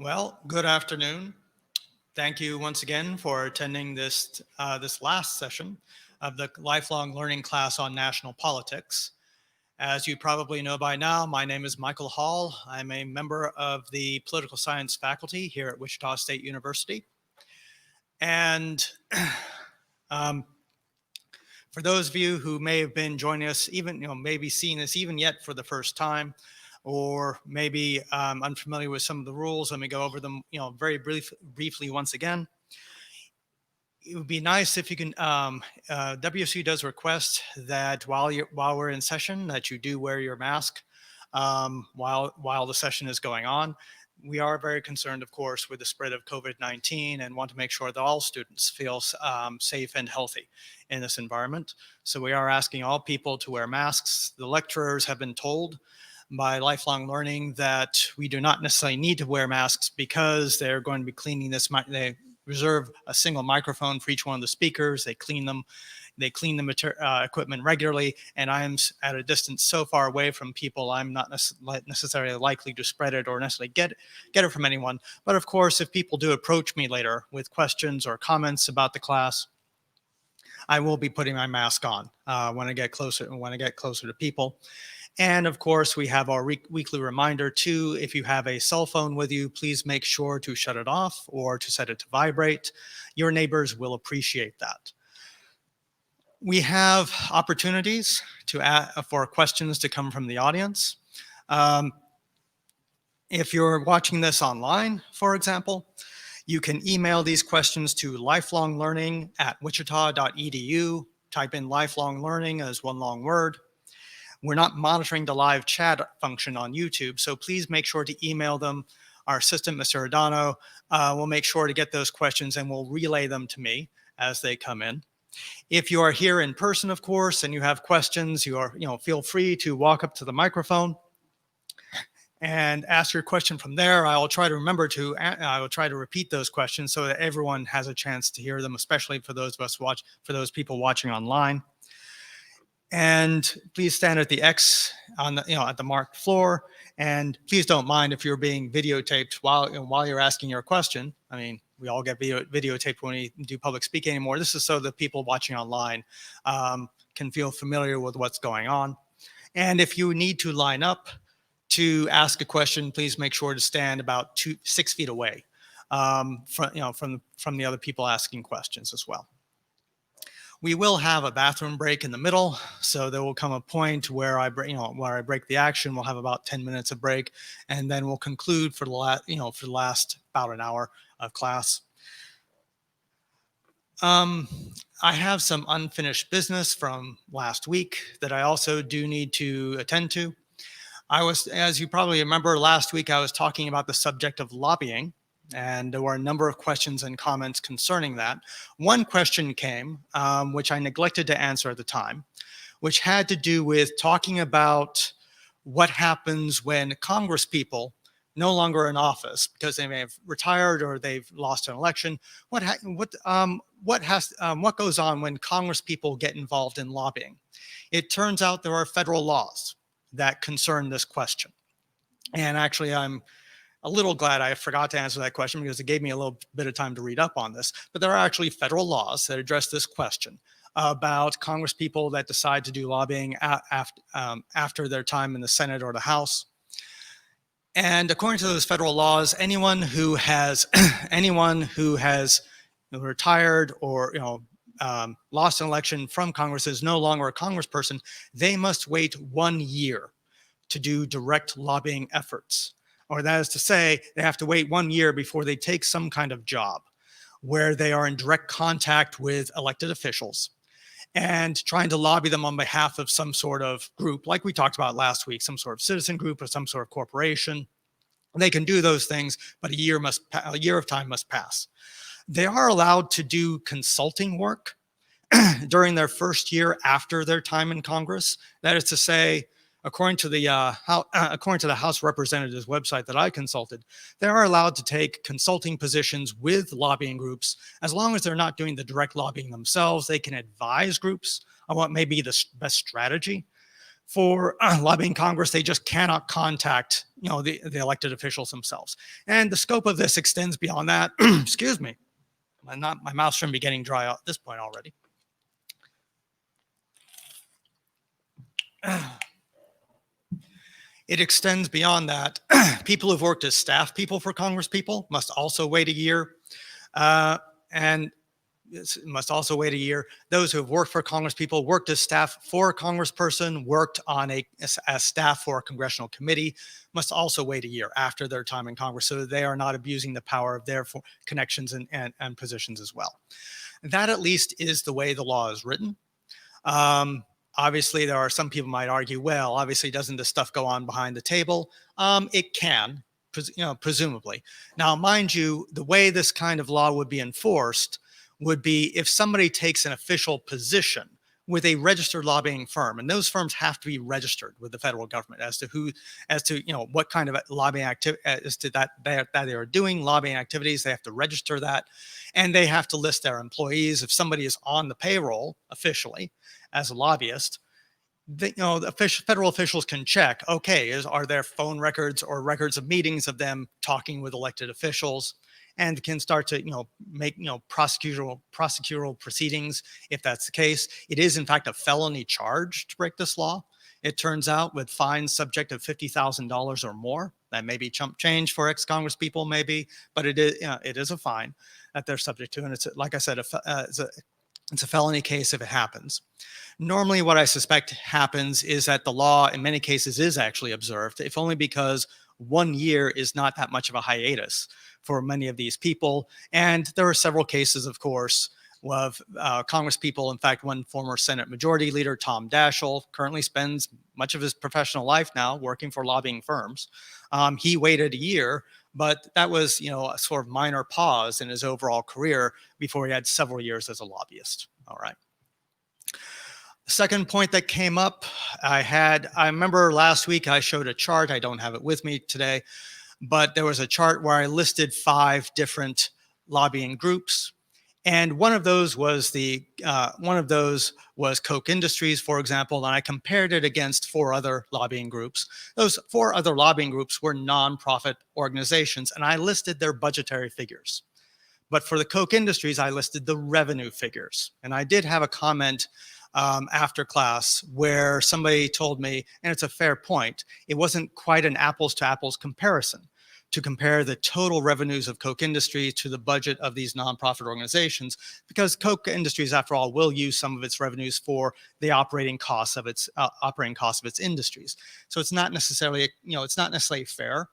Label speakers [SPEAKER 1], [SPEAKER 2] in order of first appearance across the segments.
[SPEAKER 1] Well, good afternoon. Thank you once again for attending this last session of the lifelong learning class on national politics. As you probably know by now, my name is Michael Hall. I'm a member of the political science faculty here at Wichita State University. And um, for those of you who may have been joining us, even maybe seeing this even yet for the first time, or maybe unfamiliar with some of the rules, let me go over them, very briefly once again. It would be nice if you can. WSU does request that while we're in session, that you do wear your mask while the session is going on. We are very concerned, of course, with the spread of COVID-19 and want to make sure that all students feel safe and healthy in this environment. So we are asking all people to wear masks. The lecturers have been told by lifelong learning that we do not necessarily need to wear masks because they're going to be cleaning this. They reserve a single microphone for each one of the speakers. They clean them. They clean the equipment regularly, and I am at a distance so far away from people, I'm not necessarily likely to spread it or necessarily get it from anyone. But of course, if people do approach me later with questions or comments about the class, I will be putting my mask on when I get closer to people. And of course, we have our weekly reminder too. If you have a cell phone with you, please make sure to shut it off or to set it to vibrate. Your neighbors will appreciate that. We have opportunities for questions to come from the audience. If you're watching this online, for example, you can email these questions to lifelonglearning@wichita.edu. Type in lifelong learning as one long word. We're not monitoring the live chat function on YouTube, so please make sure to email them. Our assistant, Mr. Adano, will make sure to get those questions and will relay them to me as they come in. If you are here in person, of course, and you have questions, feel free to walk up to the microphone and ask your question from there. I will try to repeat those questions so that everyone has a chance to hear them, especially for those people watching online. And please stand at the X at the marked floor. And please don't mind if you're being videotaped while you're asking your question. I mean, we all get videotaped when we do public speaking anymore. This is so that people watching online can feel familiar with what's going on. And if you need to line up to ask a question, please make sure to stand about 6 feet away from the other people asking questions as well. We will have a bathroom break in the middle, so there will come a point where I break the action. We'll have about 10 minutes of break, and then we'll conclude for the last about an hour of class. I have some unfinished business from last week that I also do need to attend to. As you probably remember, last week I was talking about the subject of lobbying, and there were a number of questions and comments concerning that. One question came, which I neglected to answer at the time, which had to do with talking about what happens when Congress people no longer in office because they may have retired or they've lost an election. What goes on when Congress people get involved in lobbying? It turns out there are federal laws that concern this question. And actually, I'm a little glad I forgot to answer that question because it gave me a little bit of time to read up on this. But there are actually federal laws that address this question about Congress people that decide to do lobbying after their time in the Senate or the House. And according to those federal laws, anyone who has retired or lost an election from Congress is no longer a congressperson. They must wait 1 year to do direct lobbying efforts. Or that is to say, they have to wait 1 year before they take some kind of job where they are in direct contact with elected officials and trying to lobby them on behalf of some sort of group, like we talked about last week, some sort of citizen group or some sort of corporation. They can do those things, but a year of time must pass. They are allowed to do consulting work during their first year after their time in Congress. That is to say, according to the House Representatives website that I consulted, they are allowed to take consulting positions with lobbying groups as long as they're not doing the direct lobbying themselves. They can advise groups on what may be the best strategy for lobbying Congress, they just cannot contact, the elected officials themselves. And the scope of this extends beyond that. Excuse me. My mouth shouldn't be getting dry at this point already. It extends beyond that. People who've worked as staff people for Congress people must also wait a year. And must also wait a year. Those who have worked for Congress people, worked as staff for a Congressperson, worked on as staff for a congressional committee, must also wait a year after their time in Congress so that they are not abusing the power of their connections and positions as well. That at least is the way the law is written. Obviously, there are some people might argue, well, obviously, doesn't this stuff go on behind the table? It can, presumably. Now, mind you, the way this kind of law would be enforced would be if somebody takes an official position with a registered lobbying firm, and those firms have to be registered with the federal government as to what kind of lobbying activity as to that they are doing lobbying activities. They have to register that, and they have to list their employees. If somebody is on the payroll officially as a lobbyist, the federal officials can check, okay, are there phone records or records of meetings of them talking with elected officials, and can start to, make, prosecutorial proceedings if that's the case. It is, in fact, a felony charge to break this law. It turns out, with fines subject of $50,000 or more. That may be chump change for ex-Congress people, maybe, but it is a fine that they're subject to, and it's, like I said, it's a felony case if it happens. Normally, what I suspect happens is that the law, in many cases, is actually observed, if only because 1 year is not that much of a hiatus for many of these people. And there are several cases, of course, of Congress people. In fact, one former Senate Majority Leader, Tom Daschle, currently spends much of his professional life now working for lobbying firms. He waited a year, but that was, a sort of minor pause in his overall career before he had several years as a lobbyist. All right. The second point that came up, I remember last week I showed a chart. I don't have it with me today, but there was a chart where I listed 5 different lobbying groups. And one of those was Koch Industries, for example, and I compared it against 4 other lobbying groups. Those 4 other lobbying groups were nonprofit organizations, and I listed their budgetary figures. But for the Koch Industries, I listed the revenue figures. And I did have a comment after class where somebody told me, and it's a fair point, it wasn't quite an apples to apples comparison to compare the total revenues of Koch Industries to the budget of these nonprofit organizations, because Koch Industries, after all, will use some of its revenues for the operating costs of its industries. So it's not necessarily, fair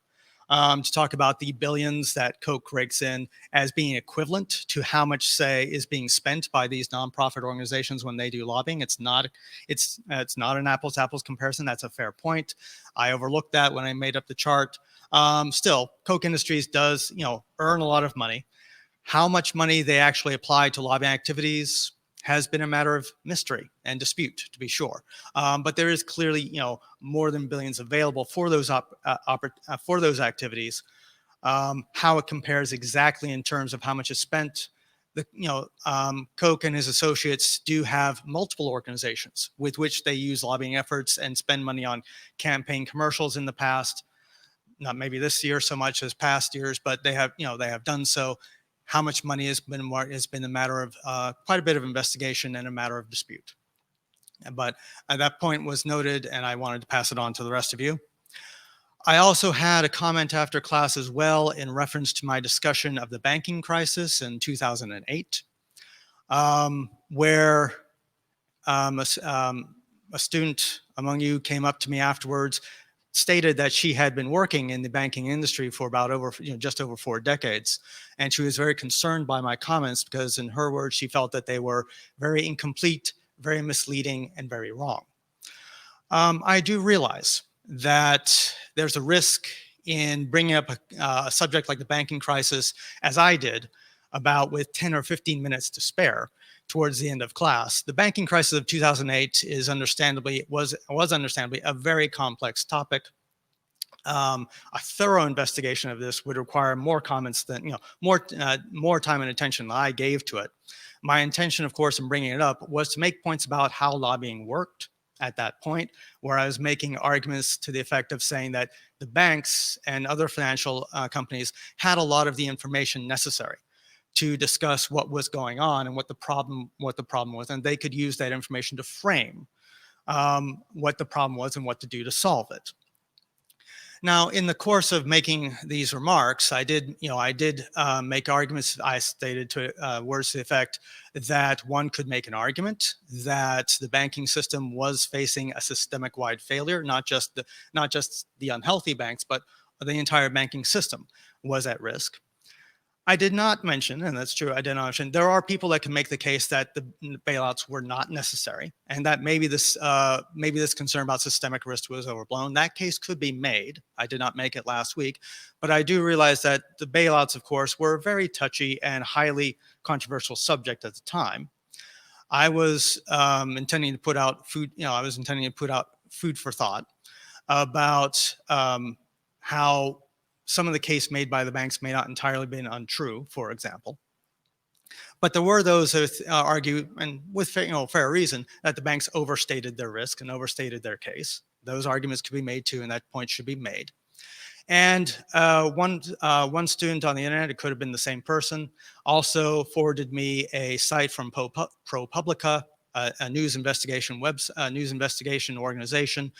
[SPEAKER 1] to talk about the billions that Koch rakes in as being equivalent to how much, say, is being spent by these nonprofit organizations when they do lobbying. It's not an apples to apples comparison. That's a fair point. I overlooked that when I made up the chart. Still, Koch Industries does, earn a lot of money. How much money they actually apply to lobbying activities has been a matter of mystery and dispute, to be sure. But there is clearly, more than billions available for those activities. How it compares exactly in terms of how much is spent, Koch and his associates do have multiple organizations with which they use lobbying efforts and spend money on campaign commercials in the past. Not maybe this year so much as past years, but they have done so. How much money has been a matter of quite a bit of investigation and a matter of dispute. But that point was noted, and I wanted to pass it on to the rest of you. I also had a comment after class as well in reference to my discussion of the banking crisis in 2008, where a student among you came up to me afterwards, stated that she had been working in the banking industry for about just over 4 decades. And she was very concerned by my comments because, in her words, she felt that they were very incomplete, very misleading, and very wrong. I do realize that there's a risk in bringing up a subject like the banking crisis, as I did, about with 10 or 15 minutes to spare towards the end of class. The banking crisis of 2008 was understandably a very complex topic. A thorough investigation of this would require more comments than, more time and attention than I gave to it. My intention, of course, in bringing it up was to make points about how lobbying worked, at that point, where I was making arguments to the effect of saying that the banks and other financial companies had a lot of the information necessary to discuss what was going on and what the problem was, and they could use that information to frame what the problem was and what to do to solve it. Now, in the course of making these remarks, I did make arguments. I stated to words to the effect that one could make an argument that the banking system was facing a systemic-wide failure, not just the unhealthy banks, but the entire banking system was at risk. I did not mention, and that's true, I did not mention, there are people that can make the case that the bailouts were not necessary, and that maybe this concern about systemic risk was overblown. That case could be made. I did not make it last week, but I do realize that the bailouts, of course, were a very touchy and highly controversial subject at the time. I was intending to put out food, food for thought about how some of the case made by the banks may not entirely been untrue, for example. But there were those that argue, and with fair reason, that the banks overstated their risk and overstated their case. Those arguments could be made too, and that point should be made. And one student on the internet, it could have been the same person, also forwarded me a site from ProPublica, a news investigation organization,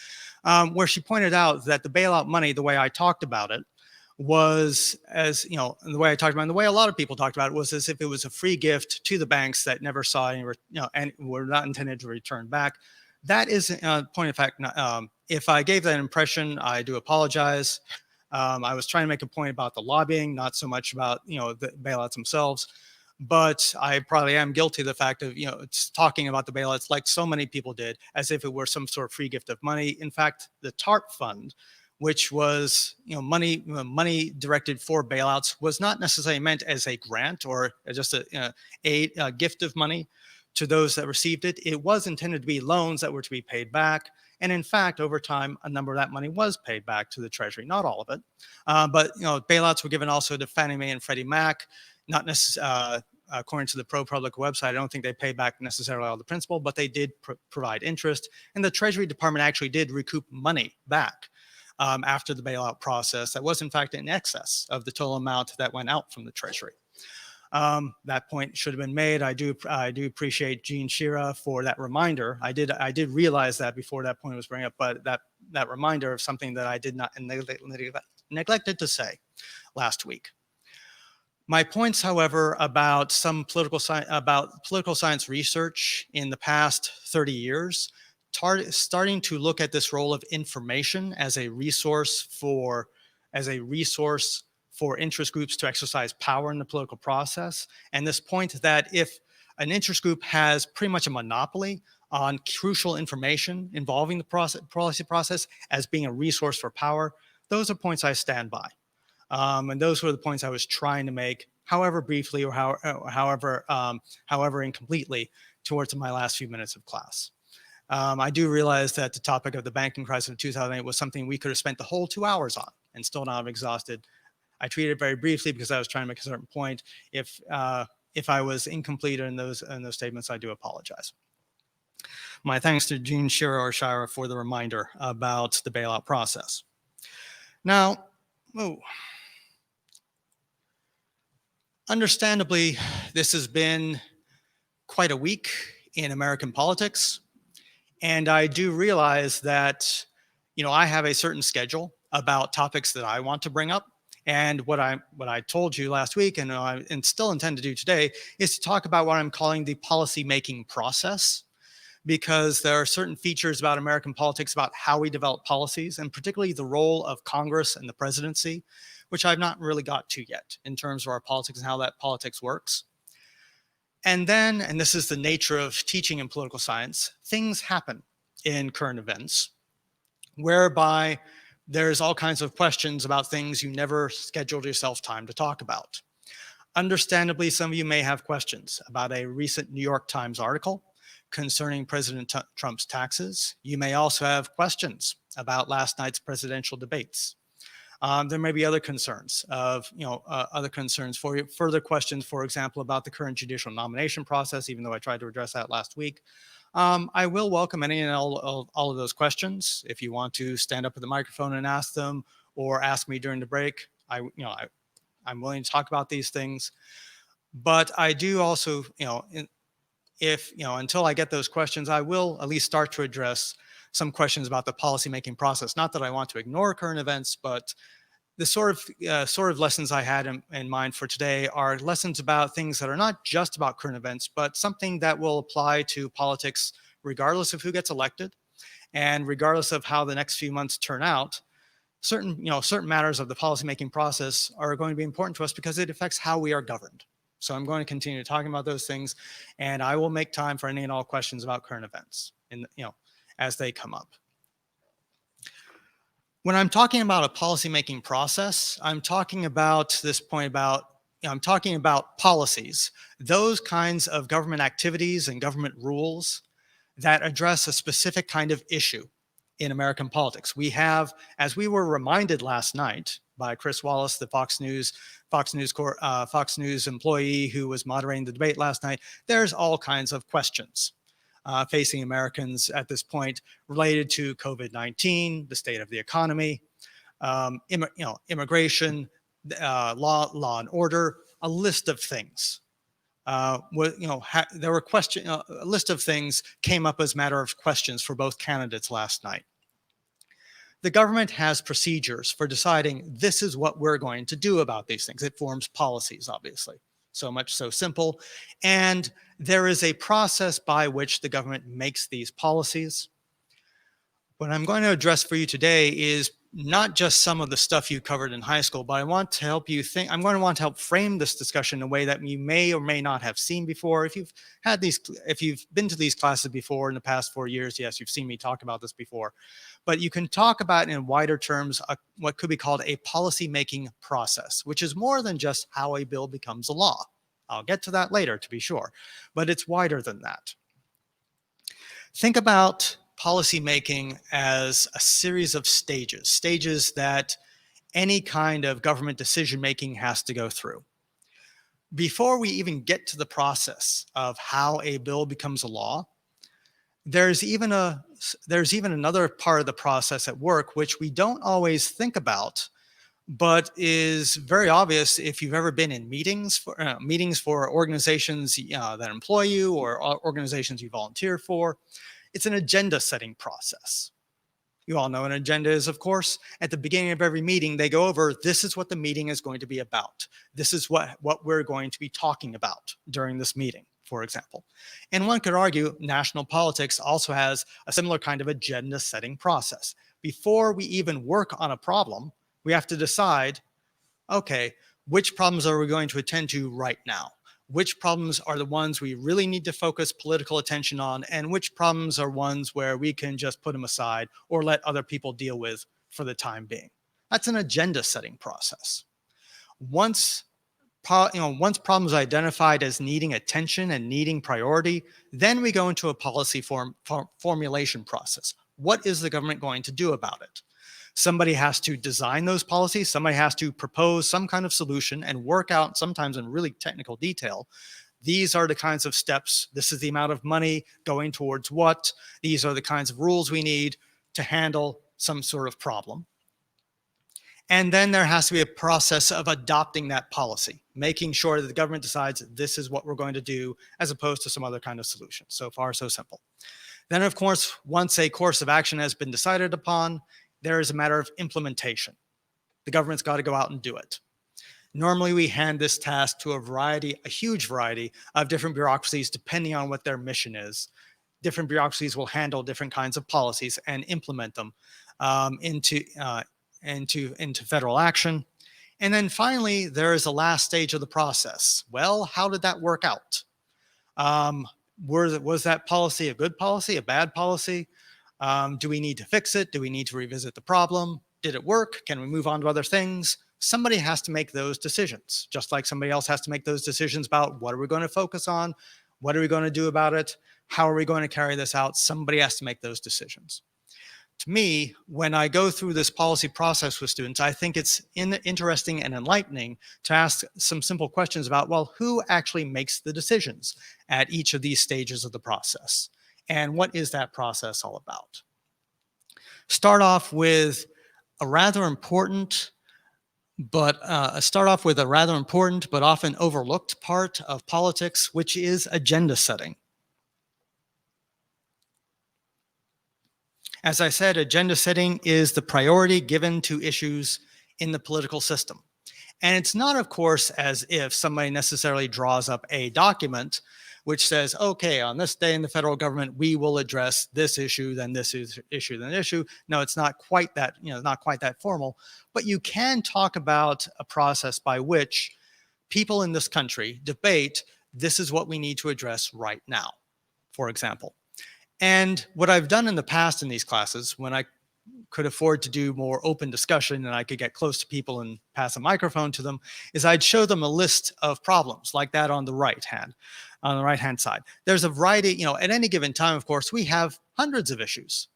[SPEAKER 1] where she pointed out that the bailout money, the way I talked about it, was the way I talked about it, and the way a lot of people talked about it, was as if it was a free gift to the banks that never saw any, and were not intended to return back. That is, point of fact, if I gave that impression, I do apologize. I was trying to make a point about the lobbying, not so much about, the bailouts themselves. But I probably am guilty of the fact of, it's talking about the bailouts like so many people did, as if it were some sort of free gift of money. In fact, the TARP fund, which was money directed for bailouts, was not necessarily meant as a grant or just a gift of money to those that received it. It was intended to be loans that were to be paid back. And in fact, over time, a number of that money was paid back to the Treasury, not all of it. But bailouts were given also to Fannie Mae and Freddie Mac, not necessarily. According to the ProPublica website, I don't think they paid back necessarily all the principal, but they did provide interest. And the Treasury Department actually did recoup money back after the bailout process that was in fact in excess of the total amount that went out from the Treasury. That point should have been made. I do appreciate Gene Shira for that reminder. I did realize that before that point was brought up, but that reminder of something that I did not neglected to say last week. My points, however, about some political science research in the past 30 years, starting to look at this role of information as a resource for interest groups to exercise power in the political process, and this point that if an interest group has pretty much a monopoly on crucial information involving the policy process as being a resource for power, those are points I stand by. And those were the points I was trying to make, however briefly or however incompletely, towards my last few minutes of class. I do realize that the topic of the banking crisis of 2008 was something we could have spent the whole 2 hours on and still not have exhausted. I treated it very briefly because I was trying to make a certain point. If I was incomplete in those statements, I do apologize. My thanks to Gene Shira for the reminder about the bailout process. Now, understandably, this has been quite a week in American politics, and I do realize that, I have a certain schedule about topics that I want to bring up, and what I told you last week, and still intend to do today, is to talk about what I'm calling the policy-making process, because there are certain features about American politics about how we develop policies, and particularly the role of Congress and the presidency, which I've not really got to yet in terms of our politics and how that politics works. And then, and this is the nature of teaching in political science, things happen in current events whereby there's all kinds of questions about things you never scheduled yourself time to talk about. Understandably, some of you may have questions about a recent New York Times article concerning President Trump's taxes. You may also have questions about last night's presidential debates. There may be other concerns for you, further questions, for example, about the current judicial nomination process, even though I tried to address that last week. I will welcome any and all of those questions. If you want to stand up at the microphone and ask them, or ask me during the break, I'm willing to talk about these things. But I do also, until I get those questions, I will at least start to address some questions about the policymaking process. Not that I want to ignore current events, but the sort of lessons I had in mind for today are lessons about things that are not just about current events, but something that will apply to politics regardless of who gets elected and regardless of how the next few months turn out. Certain matters of the policymaking process are going to be important to us because it affects how we are governed. So I'm going to continue talking about those things, and I will make time for any and all questions about current events as they come up. When I'm talking about a policymaking process, I'm talking about I'm talking about policies, those kinds of government activities and government rules that address a specific kind of issue in American politics. We have, as we were reminded last night by Chris Wallace, the Fox News employee who was moderating the debate last night, there's all kinds of questions facing Americans at this point related to COVID-19, the state of the economy, immigration, law and order, a list of things. A list of things came up as matter of questions for both candidates last night. The government has procedures for deciding this is what we're going to do about these things. It forms policies, obviously. So much so simple. And there is a process by which the government makes these policies. What I'm going to address for you today is not just some of the stuff you covered in high school, but I want to help you think. I'm going to want to help frame this discussion in a way that you may or may not have seen before. If you've been to these classes before in the past 4 years, yes, you've seen me talk about this before. But you can talk about in wider terms what could be called a policy-making process, which is more than just how a bill becomes a law. I'll get to that later, to be sure, but it's wider than that. Think about policymaking as a series of stages that any kind of government decision-making has to go through. Before we even get to the process of how a bill becomes a law, there's even another part of the process at work which we don't always think about, but is very obvious if you've ever been in meetings for organizations that employ you or organizations you volunteer for. It's an agenda setting process. You all know what an agenda is, of course. At the beginning of every meeting, they go over, this is what the meeting is going to be about. This is what we're going to be talking about during this meeting, for example. And one could argue national politics also has a similar kind of agenda setting process. Before we even work on a problem, we have to decide, okay, which problems are we going to attend to right now? Which problems are the ones we really need to focus political attention on, and which problems are ones where we can just put them aside or let other people deal with for the time being. That's an agenda setting process. Once problems are identified as needing attention and needing priority, then we go into a policy formulation process. What is the government going to do about it? Somebody has to design those policies. Somebody has to propose some kind of solution and work out, sometimes in really technical detail, these are the kinds of steps. This is the amount of money going towards what. These are the kinds of rules we need to handle some sort of problem. And then there has to be a process of adopting that policy, making sure that the government decides this is what we're going to do as opposed to some other kind of solution. So far, so simple. Then, of course, once a course of action has been decided upon, there is a matter of implementation. The government's got to go out and do it. Normally, we hand this task to a huge variety of different bureaucracies, depending on what their mission is. Different bureaucracies will handle different kinds of policies and implement them into federal action. And then finally, there is a last stage of the process. Well, how did that work out? Was that policy a good policy, a bad policy? Do we need to fix it? Do we need to revisit the problem? Did it work? Can we move on to other things? Somebody has to make those decisions, just like somebody else has to make those decisions about what are we going to focus on? What are we going to do about it? How are we going to carry this out? Somebody has to make those decisions. To me, when I go through this policy process with students, I think it's interesting and enlightening to ask some simple questions about, well, who actually makes the decisions at each of these stages of the process? And what is that process all about? Start off with a rather important but often overlooked part of politics, which is agenda setting. As I said, agenda setting is the priority given to issues in the political system. And it's not, of course, as if somebody necessarily draws up a document which says, okay, on this day in the federal government, we will address this issue, then this issue, then issue. No, it's not quite that, not quite that formal. But you can talk about a process by which people in this country debate, this is what we need to address right now, for example. And what I've done in the past in these classes, when I could afford to do more open discussion and I could get close to people and pass a microphone to them, is I'd show them a list of problems like that on the right-hand side. There's a variety, at any given time, of course, we have hundreds of issues,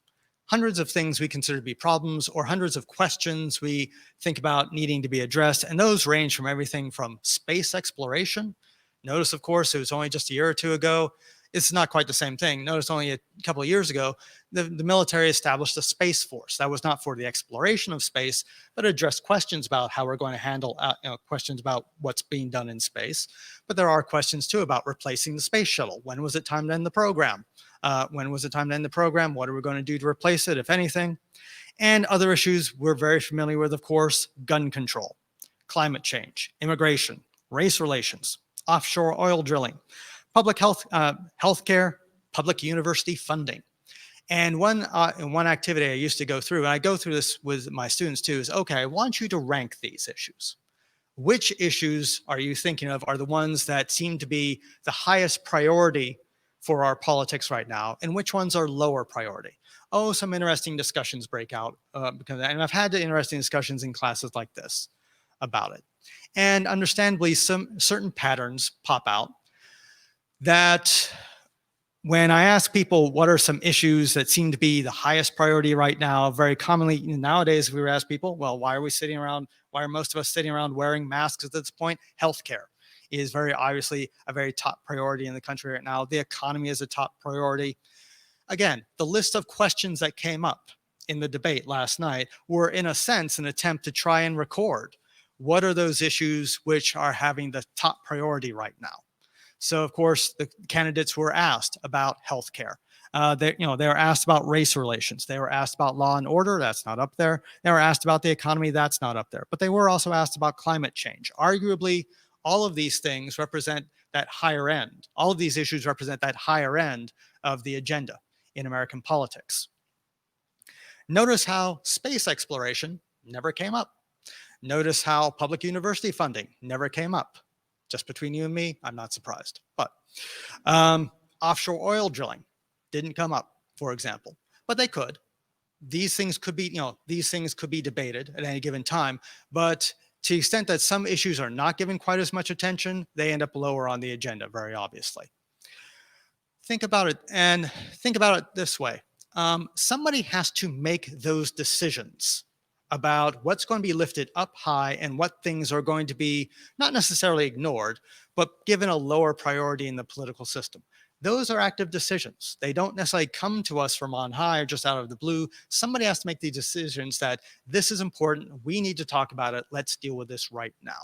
[SPEAKER 1] hundreds of things we consider to be problems, or hundreds of questions we think about needing to be addressed. And those range from everything from space exploration. Notice, of course, it was only just a year or two ago. It's not quite the same thing. Notice only a couple of years ago, the military established a space force. That was not for the exploration of space, but addressed questions about how we're going to handle questions about what's being done in space. But there are questions too about replacing the space shuttle. When was it time to end the program? When was it time to end the program? What are we going to do to replace it, if anything? And other issues we're very familiar with, of course, gun control, climate change, immigration, race relations, offshore oil drilling, public health, healthcare, public university funding. And one activity I used to go through, and I go through this with my students too, is, okay, I want you to rank these issues. Which issues are you thinking of are the ones that seem to be the highest priority for our politics right now, and which ones are lower priority? Oh, some interesting discussions break out, and I've had interesting discussions in classes like this about it. And understandably, some certain patterns pop out that when I ask people what are some issues that seem to be the highest priority right now, very commonly nowadays we would ask people, well, why are most of us sitting around wearing masks at this point? Healthcare is very obviously a very top priority in the country right now. The economy is a top priority. Again, the list of questions that came up in the debate last night were, in a sense, an attempt to try and record what are those issues which are having the top priority right now. So, of course, the candidates were asked about healthcare. They were asked about race relations. They were asked about law and order. That's not up there. They were asked about the economy. That's not up there. But they were also asked about climate change. Arguably, all of these things represent that higher end. All of these issues represent that higher end of the agenda in American politics. Notice how space exploration never came up. Notice how public university funding never came up. Just between you and me, I'm not surprised. But offshore oil drilling didn't come up, for example, but they could. These things could be, debated at any given time. But to the extent that some issues are not given quite as much attention, they end up lower on the agenda, very obviously. Think about it this way. Somebody has to make those decisions about what's going to be lifted up high and what things are going to be not necessarily ignored, but given a lower priority in the political system. Those are active decisions. They don't necessarily come to us from on high or just out of the blue. Somebody has to make these decisions that this is important. We need to talk about it. Let's deal with this right now.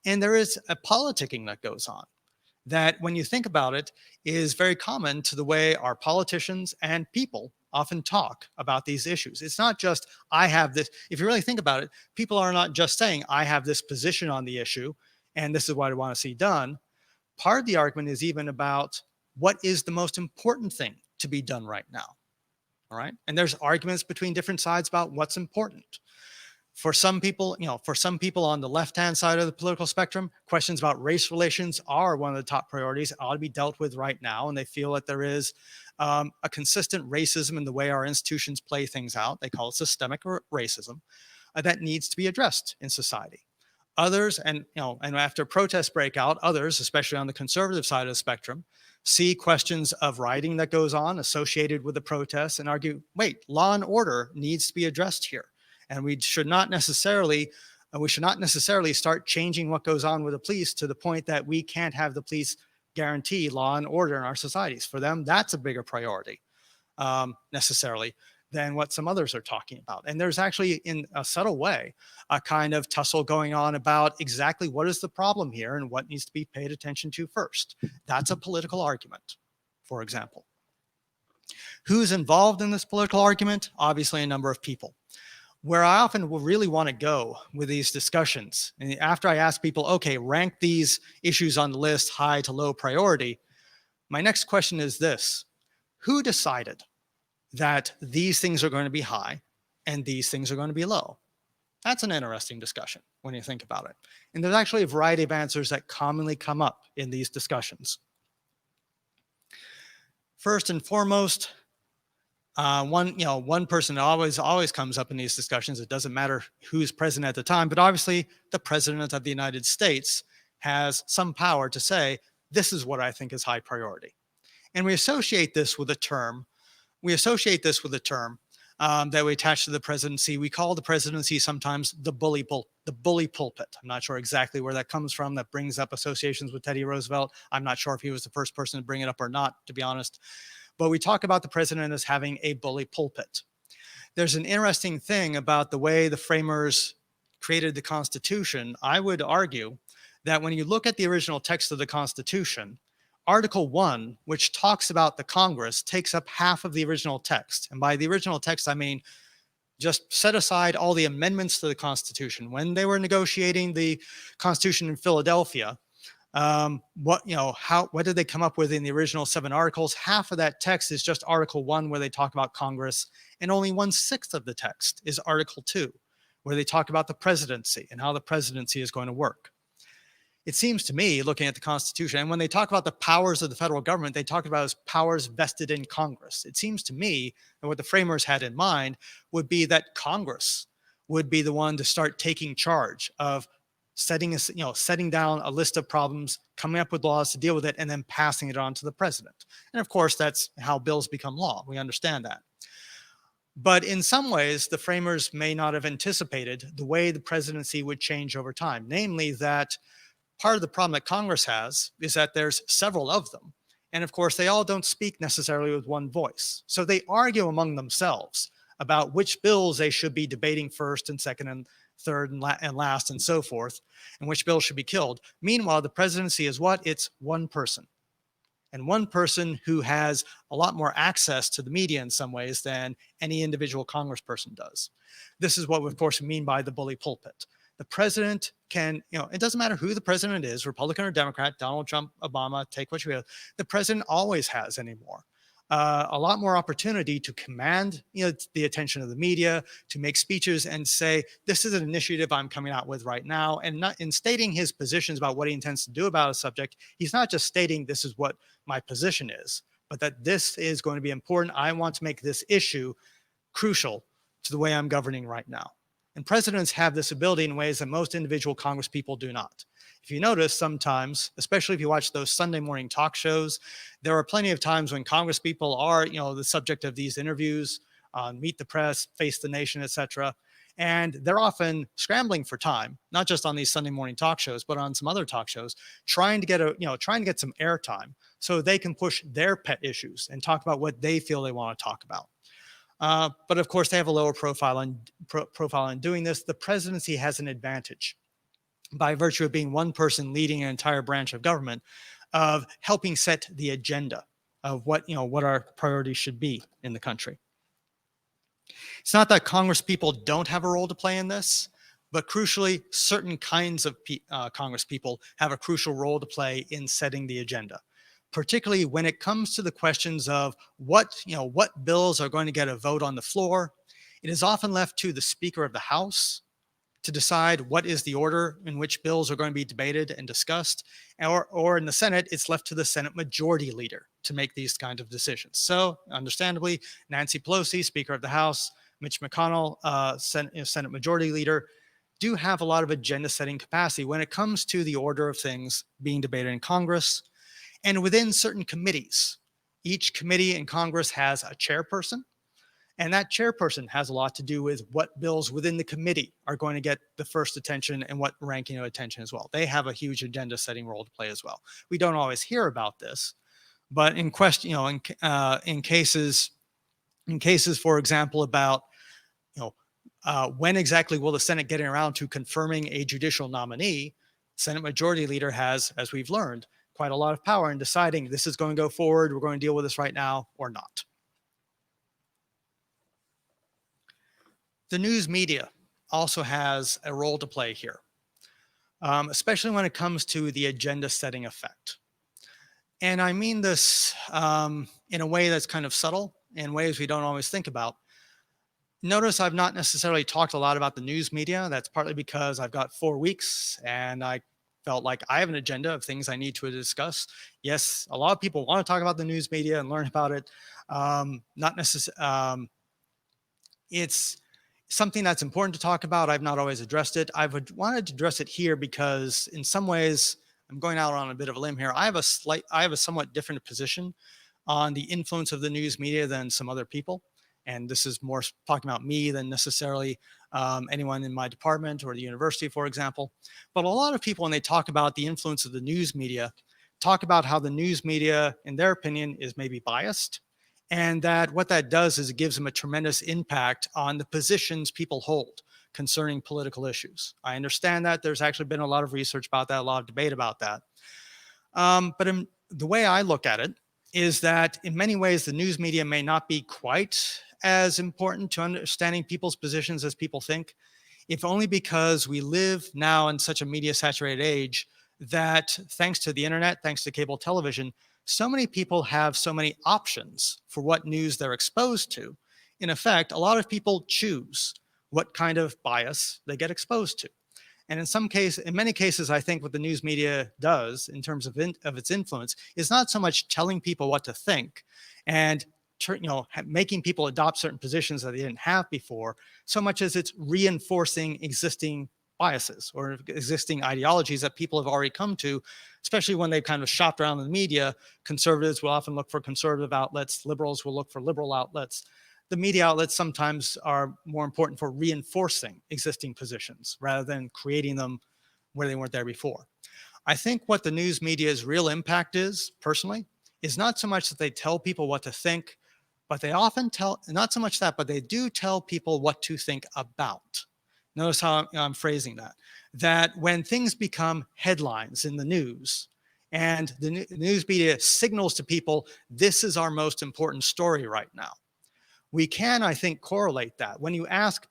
[SPEAKER 1] And there is a politicking that goes on that, when you think about it, is very common to the way our politicians and people often talk about these issues. It's not just, I have this. If you really think about it, people are not just saying, I have this position on the issue, and this is what I want to see done. Part of the argument is even about what is the most important thing to be done right now. All right. And there's arguments between different sides about what's important. For some people, on the left-hand side of the political spectrum, questions about race relations are one of the top priorities, ought to be dealt with right now. And they feel that there is a consistent racism in the way our institutions play things out. They call it systemic racism that needs to be addressed in society. Others, and after protests break out, others, especially on the conservative side of the spectrum, see questions of rioting that goes on associated with the protests and argue, wait, law and order needs to be addressed here. And we should not necessarily start changing what goes on with the police to the point that we can't have the police guarantee law and order in our societies. For them, that's a bigger priority necessarily than what some others are talking about. And there's actually, in a subtle way, a kind of tussle going on about exactly what is the problem here and what needs to be paid attention to first. That's a political argument, for example. Who's involved in this political argument? Obviously, a number of people. Where I often will really want to go with these discussions, and after I ask people, okay, rank these issues on the list high to low priority, my next question is this: who decided that these things are going to be high and these things are going to be low? That's an interesting discussion when you think about it. And there's actually a variety of answers that commonly come up in these discussions. First and foremost, one person that always comes up in these discussions. It doesn't matter who's president at the time, but obviously the president of the United States has some power to say, this is what I think is high priority. And we associate this with a term. That we attach to the presidency. We call the presidency sometimes the bully pulpit. I'm not sure exactly where that comes from. That brings up associations with Teddy Roosevelt. I'm not sure if he was the first person to bring it up or not, to be honest. But we talk about the president as having a bully pulpit. There's an interesting thing about the way the framers created the Constitution. I would argue that when you look at the original text of the Constitution, Article 1, which talks about the Congress, takes up half of the original text. And by the original text, I mean just set aside all the amendments to the Constitution. When they were negotiating the Constitution in Philadelphia, what did they come up with in the original 7 articles? Half of that text is just Article 1, where they talk about Congress, and only 1/6 of the text is Article 2, where they talk about the presidency and how the presidency is going to work. It seems to me, looking at the Constitution, and when they talk about the powers of the federal government, they talk about as powers vested in Congress. It seems to me that what the framers had in mind would be that Congress would be the one to start taking charge of setting down a list of problems, coming up with laws to deal with it, and then passing it on to the president. And of course, that's how bills become law. We understand that. But in some ways, the framers may not have anticipated the way the presidency would change over time. Namely, that part of the problem that Congress has is that there's several of them. And of course, they all don't speak necessarily with one voice. So they argue among themselves about which bills they should be debating first and second and third and last and so forth, and which bills should be killed. Meanwhile, the presidency is what? It's one person. And one person who has a lot more access to the media in some ways than any individual congressperson does. This is what, of course, we mean by the bully pulpit. The president can, it doesn't matter who the president is, Republican or Democrat, Donald Trump, Obama, take what you will. The president always has anymore a lot more opportunity to command the attention of the media, to make speeches and say, this is an initiative I'm coming out with right now. And not in stating his positions about what he intends to do about a subject, he's not just stating this is what my position is, but that this is going to be important. I want to make this issue crucial to the way I'm governing right now. And presidents have this ability in ways that most individual Congress people do not. If you notice sometimes, especially if you watch those Sunday morning talk shows, there are plenty of times when Congress people are, the subject of these interviews, Meet the Press, Face the Nation, etc. And they're often scrambling for time, not just on these Sunday morning talk shows, but on some other talk shows, trying to get some airtime so they can push their pet issues and talk about what they feel they want to talk about. But of course, they have a lower profile in doing this. The presidency has an advantage by virtue of being one person leading an entire branch of government, of helping set the agenda of what our priorities should be in the country. It's not that Congress people don't have a role to play in this, but crucially, certain kinds of Congress people have a crucial role to play in setting the agenda, particularly when it comes to the questions of what bills are going to get a vote on the floor. It is often left to the Speaker of the House to decide what is the order in which bills are going to be debated and discussed, or in the Senate, it's left to the Senate Majority Leader to make these kinds of decisions. So, understandably, Nancy Pelosi, Speaker of the House, Mitch McConnell, Senate Majority Leader, do have a lot of agenda-setting capacity when it comes to the order of things being debated in Congress. And within certain committees, each committee in Congress has a chairperson, And that chairperson has a lot to do with what bills within the committee are going to get the first attention and what ranking of attention as well. They have a huge agenda setting role to play as well. We don't always hear about this, but in question, in cases, for example, about when exactly will the Senate get around to confirming a judicial nominee, Senate Majority Leader has, as we've learned, quite a lot of power in deciding this is going to go forward, we're going to deal with this right now or not. The news media also has a role to play here, especially when it comes to the agenda setting effect. And I mean this in a way that's kind of subtle, in ways we don't always think about. Notice I've not necessarily talked a lot about the news media. That's partly because I've got 4 weeks and I felt like I have an agenda of things I need to discuss. Yes, a lot of people want to talk about the news media and learn about it. Not necessarily. It's something that's important to talk about. I've not always addressed it. I've wanted to address it here because in some ways, I'm going out on a bit of a limb here. I have a somewhat different position on the influence of the news media than some other people. And this is more talking about me than necessarily anyone in my department or the university, for example. But a lot of people, when they talk about the influence of the news media, talk about how the news media, in their opinion, is maybe biased. And that what that does is it gives them a tremendous impact on the positions people hold concerning political issues. I understand that there's actually been a lot of research about that, a lot of debate about that. But the way I look at it is that in many ways, the news media may not be quite as important to understanding people's positions as people think, if only because we live now in such a media saturated age that thanks to the internet, thanks to cable television, so many people have so many options for what news they're exposed to. In effect, a lot of people choose what kind of bias they get exposed to. And in many cases, I think what the news media does in terms of its influence is not so much telling people what to think and making people adopt certain positions that they didn't have before, so much as it's reinforcing existing biases or existing ideologies that people have already come to, especially when they've kind of shopped around in the media. Conservatives will often look for conservative outlets. Liberals will look for liberal outlets. The media outlets sometimes are more important for reinforcing existing positions rather than creating them where they weren't there before. I think what the news media's real impact is, personally, is not so much that they tell people what to think, but they often not so much that, but they do tell people what to think about. Notice how I'm phrasing that. That when things become headlines in the news and the news media signals to people, this is our most important story right now. We can, I think, correlate that. When you ask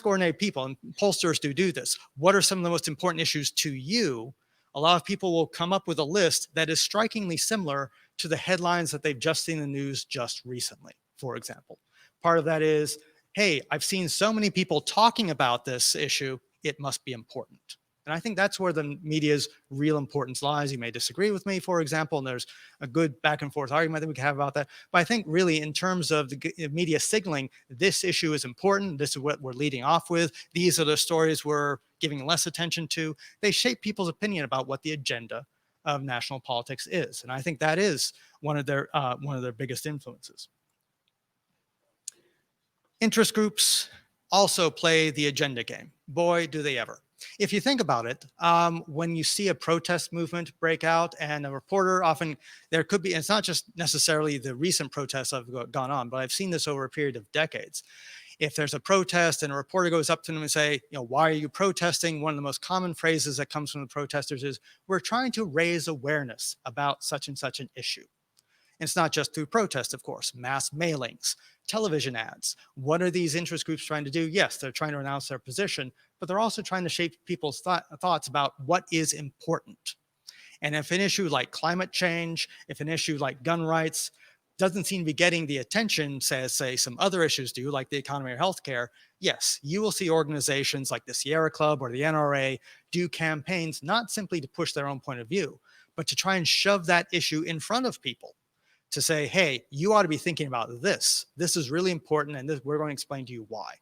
[SPEAKER 1] ordinary people, and pollsters do this, what are some of the most important issues to you? A lot of people will come up with a list that is strikingly similar to the headlines that they've just seen in the news just recently, for example. Part of that is, hey, I've seen so many people talking about this issue, it must be important. And I think that's where the media's real importance lies. You may disagree with me, for example, and there's a good back and forth argument that we can have about that. But I think really in terms of the media signaling, this issue is important. This is what we're leading off with. These are the stories we're giving less attention to. They shape people's opinion about what the agenda of national politics is. And I think that is one of their biggest influences. Interest groups also play the agenda game. Boy, do they ever. If you think about it, when you see a protest movement break out and a reporter often, there could be, it's not just necessarily the recent protests that have gone on, but I've seen this over a period of decades. If there's a protest and a reporter goes up to them and say, why are you protesting? One of the most common phrases that comes from the protesters is, we're trying to raise awareness about such and such an issue. And it's not just through protest, of course, mass mailings, television ads. What are these interest groups trying to do? Yes, they're trying to announce their position, but they're also trying to shape people's thoughts about what is important. And if an issue like climate change, if an issue like gun rights doesn't seem to be getting the attention, say some other issues do, like the economy or healthcare, yes, you will see organizations like the Sierra Club or the NRA do campaigns, not simply to push their own point of view, but to try and shove that issue in front of people to say, hey, you ought to be thinking about this. This is really important, and we're going to explain to you why.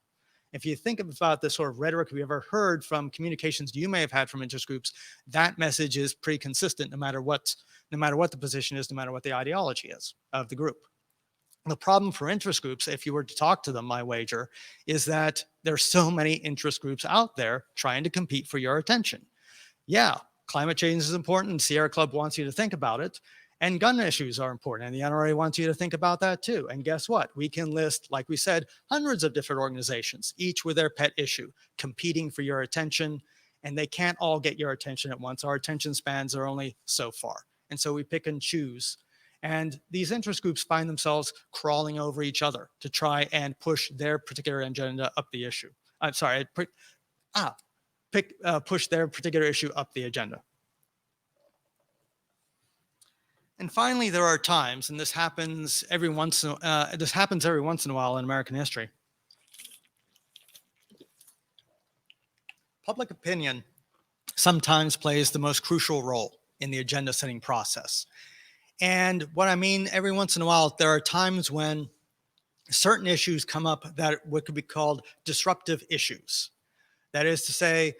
[SPEAKER 1] If you think about this sort of rhetoric we ever heard from communications you may have had from interest groups, that message is pretty consistent no matter what the position is, no matter what the ideology is of the group. The problem for interest groups, if you were to talk to them, I wager, is that there's so many interest groups out there trying to compete for your attention. Yeah, climate change is important. Sierra Club wants you to think about it. And gun issues are important. And the NRA wants you to think about that too. And guess what? We can list, like we said, hundreds of different organizations, each with their pet issue, competing for your attention. And they can't all get your attention at once. Our attention spans are only so far. And so we pick and choose. And these interest groups find themselves crawling over each other to try and push their particular agenda up the issue. I'm sorry, push their particular issue up the agenda. And finally, there are times, and this happens every once in a while in American history. Public opinion sometimes plays the most crucial role in the agenda setting process. And what I mean, every once in a while, there are times when certain issues come up that what could be called disruptive issues. That is to say,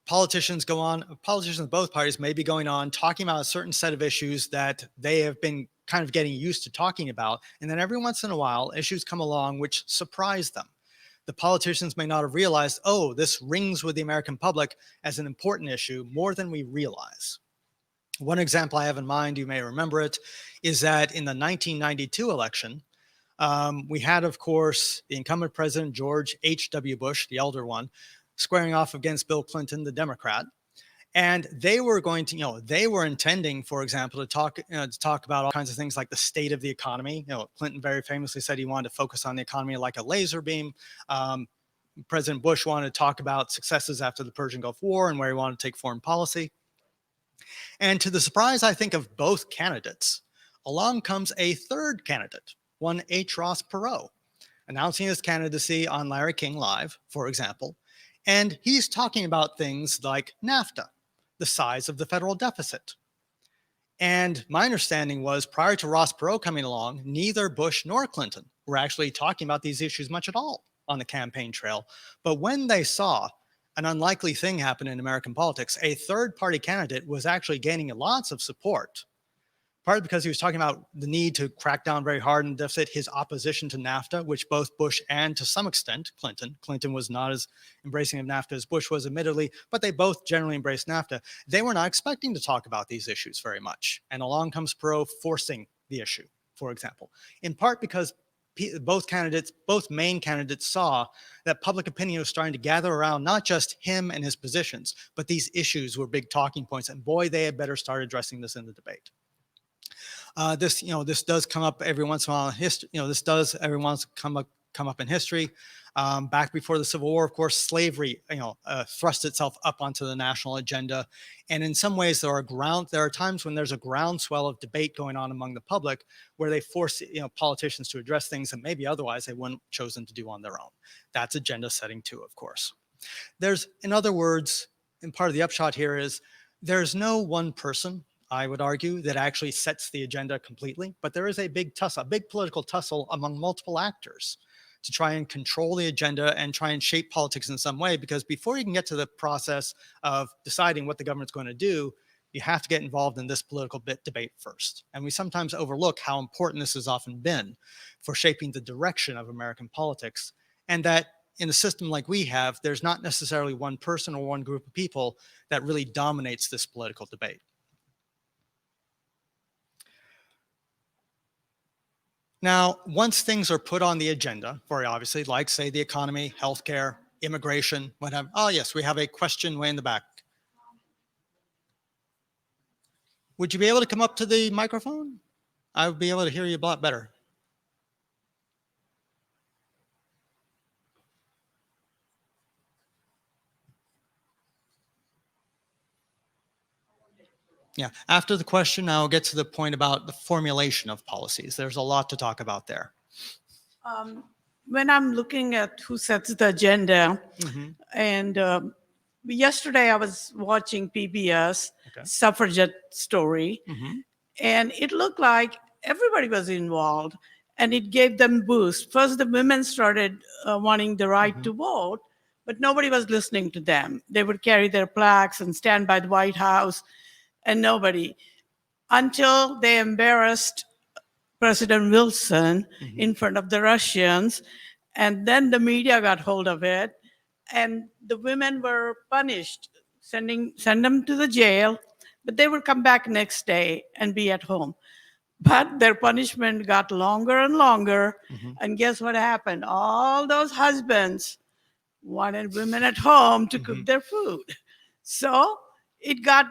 [SPEAKER 1] politicians of both parties may be going on talking about a certain set of issues that they have been kind of getting used to talking about. And then every once in a while, issues come along which surprise them. The politicians may not have realized, oh, this rings with the American public as an important issue more than we realize. One example I have in mind, you may remember it, is that in the 1992 election, we had, of course, the incumbent president, George H.W. Bush, the elder one, squaring off against Bill Clinton, the Democrat. And they were going to, they were intending, for example, to talk about all kinds of things like the state of the economy. Clinton very famously said he wanted to focus on the economy like a laser beam. President Bush wanted to talk about successes after the Persian Gulf War and where he wanted to take foreign policy. And to the surprise, I think, of both candidates, along comes a third candidate, one H. Ross Perot, announcing his candidacy on Larry King Live, for example. And he's talking about things like NAFTA, the size of the federal deficit. And my understanding was prior to Ross Perot coming along, neither Bush nor Clinton were actually talking about these issues much at all on the campaign trail. But when they saw an unlikely thing happen in American politics, a third party candidate was actually gaining lots of support, partly because he was talking about the need to crack down very hard on the deficit, his opposition to NAFTA, which both Bush and to some extent Clinton was not as embracing of NAFTA as Bush was admittedly, but they both generally embraced NAFTA. They were not expecting to talk about these issues very much. And along comes Perot forcing the issue, for example, in part because both main candidates saw that public opinion was starting to gather around not just him and his positions, but these issues were big talking points. And boy, they had better start addressing this in the debate. This does come up every once in a while in history. This does every once come up in history. Back before the Civil War, of course, slavery, thrust itself up onto the national agenda. And in some ways, there are times when there's a groundswell of debate going on among the public where they force, politicians to address things that maybe otherwise they wouldn't have chosen to do on their own. That's agenda setting too, of course. In other words, and part of the upshot here is there's no one person, I would argue, that actually sets the agenda completely, but there is a big political tussle among multiple actors to try and control the agenda and try and shape politics in some way, because before you can get to the process of deciding what the government's going to do, you have to get involved in this political debate first. And we sometimes overlook how important this has often been for shaping the direction of American politics, and that in a system like we have, there's not necessarily one person or one group of people that really dominates this political debate. Now, once things are put on the agenda, very obviously, like, say, the economy, healthcare, immigration, whatever. Oh, yes, we have a question way in the back. Would you be able to come up to the microphone? I would be able to hear you a lot better. Yeah, after the question, I'll get to the point about the formulation of policies. There's a lot to talk about there.
[SPEAKER 2] When I'm looking at who sets the agenda, and yesterday I was watching PBS suffragette story, and it looked like everybody was involved, and it gave them boost. First, the women started wanting the right to vote, but nobody was listening to them. They would carry their plaques and stand by the White House, and nobody, until they embarrassed President Wilson in front of the Russians. And then the media got hold of it, and the women were punished, send them to the jail, but they would come back next day and be at home. But their punishment got longer and longer. And guess what happened? All those husbands wanted women at home to cook their food. So it got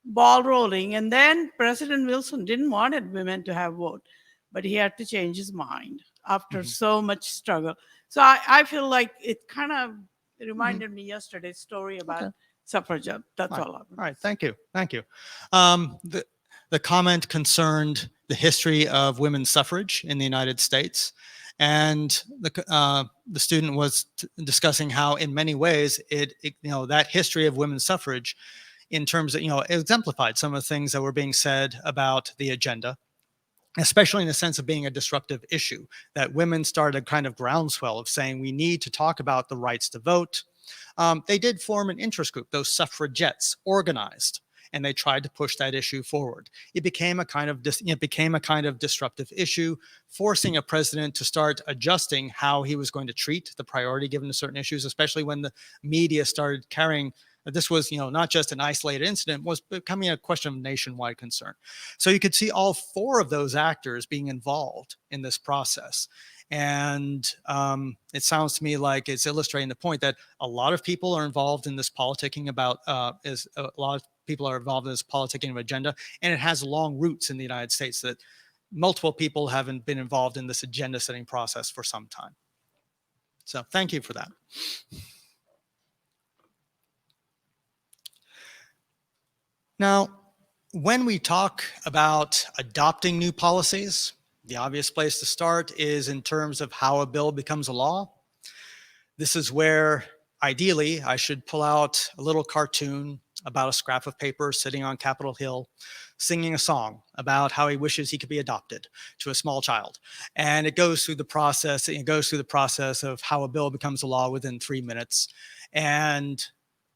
[SPEAKER 2] ball rolling. And then President Wilson didn't want women to have vote, but he had to change his mind after so much struggle. So I feel like it kind of reminded me yesterday's story about suffragette. That's all.
[SPEAKER 1] All right, thank you. The comment concerned the history of women's suffrage in the United States. And the student was discussing how in many ways that history of women's suffrage in terms of, exemplified some of the things that were being said about the agenda, especially in the sense of being a disruptive issue, that women started a kind of groundswell of saying we need to talk about the rights to vote. They did form an interest group, those suffragettes organized, and they tried to push that issue forward. It became a kind of disruptive issue, forcing a president to start adjusting how he was going to treat the priority given to certain issues, especially when the media started carrying this was, not just an isolated incident, was becoming a question of nationwide concern. So you could see all four of those actors being involved in this process. And it sounds to me like it's illustrating the point that a lot of people are involved in this politicking about, a lot of people are involved in this politicking agenda, and it has long roots in the United States that multiple people haven't been involved in this agenda setting process for some time. So thank you for that. Now, when we talk about adopting new policies, the obvious place to start is in terms of how a bill becomes a law. This is where, ideally, I should pull out a little cartoon about a scrap of paper sitting on Capitol Hill, singing a song about how he wishes he could be adopted to a small child. And it goes through the process. It goes through the process of how a bill becomes a law within 3 minutes. And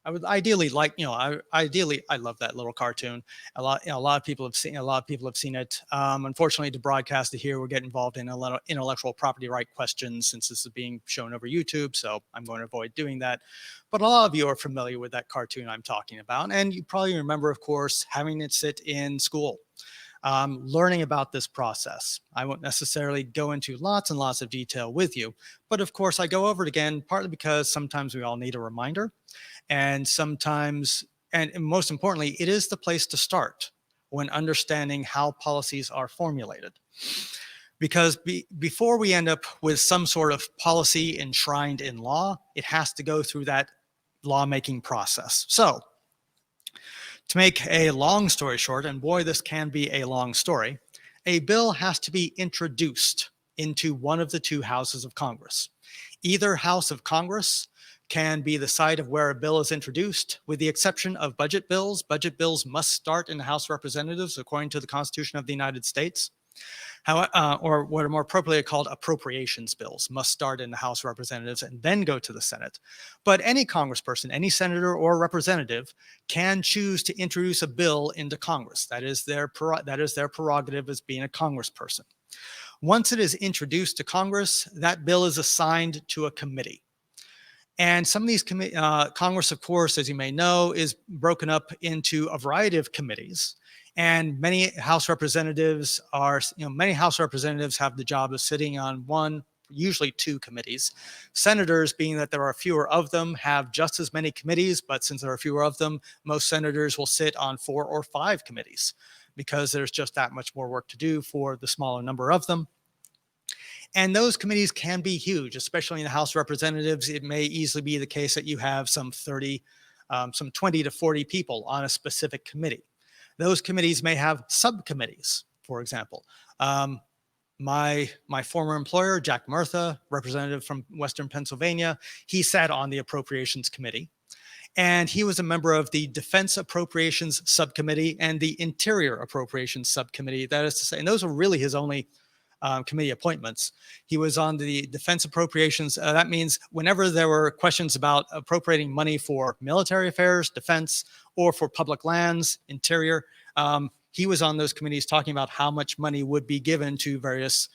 [SPEAKER 1] I would ideally like, I love that little cartoon. A lot of people have seen it. Unfortunately, to broadcast it here, we're getting involved in a lot of intellectual property right questions since this is being shown over YouTube. So I'm going to avoid doing that. But a lot of you are familiar with that cartoon I'm talking about. And you probably remember, of course, having it sit in school, learning about this process. I won't necessarily go into lots and lots of detail with you, but of course I go over it again, partly because sometimes we all need a reminder. And sometimes, and most importantly, it is the place to start when understanding how policies are formulated. Because before we end up with some sort of policy enshrined in law, it has to go through that lawmaking process. So, to make a long story short, and boy, this can be a long story, a bill has to be introduced into one of the two houses of Congress. Either house of Congress can be the site of where a bill is introduced, with the exception of budget bills. Budget bills must start in the House of Representatives according to the Constitution of the United States. Or what are more appropriately called appropriations bills must start in the House of Representatives and then go to the Senate. But any congressperson, any senator or representative can choose to introduce a bill into Congress. That is their prerogative as being a congressperson. Once it is introduced to Congress, that bill is assigned to a committee. And some of these Congress, of course, as you may know, is broken up into a variety of committees. And many House representatives have the job of sitting on one, usually two committees. Senators, being that there are fewer of them, have just as many committees, but since there are fewer of them, most senators will sit on 4 or 5 committees because there's just that much more work to do for the smaller number of them. And those committees can be huge, especially in the House of Representatives. It may easily be the case that you have some 20 to 40 people on a specific committee. Those committees may have subcommittees, for example. My former employer, Jack Murtha, representative from Western Pennsylvania, he sat on the Appropriations Committee. And he was a member of the Defense Appropriations Subcommittee and the Interior Appropriations Subcommittee. That is to say, and those were really his only committee appointments. He was on the Defense Appropriations. That means whenever there were questions about appropriating money for military affairs, defense, or for public lands, interior, he was on those committees talking about how much money would be given to various,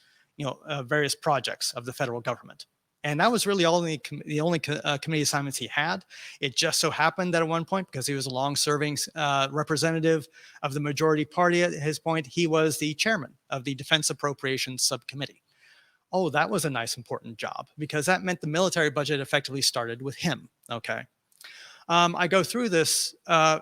[SPEAKER 1] various projects of the federal government. And that was really the only committee assignments he had. It just so happened that at one point, because he was a long-serving representative of the majority party at his point, he was the chairman of the Defense Appropriations Subcommittee. Oh, that was a nice, important job, because that meant the military budget effectively started with him. Okay. I go through this though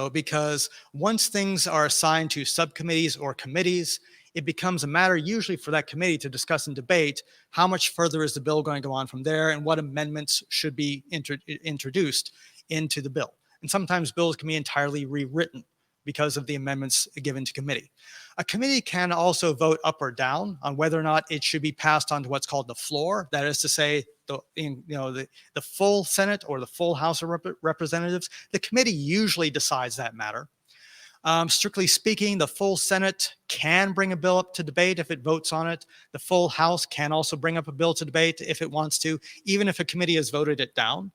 [SPEAKER 1] because once things are assigned to subcommittees or committees, it becomes a matter usually for that committee to discuss and debate how much further is the bill going to go on from there and what amendments should be introduced into the bill. And sometimes bills can be entirely rewritten because of the amendments given to committee. A committee can also vote up or down on whether or not it should be passed on to what's called the floor. That is to say, the full Senate or the full House of Representatives. The committee usually decides that matter. Strictly speaking, the full Senate can bring a bill up to debate if it votes on it. The full House can also bring up a bill to debate if it wants to, even if a committee has voted it down.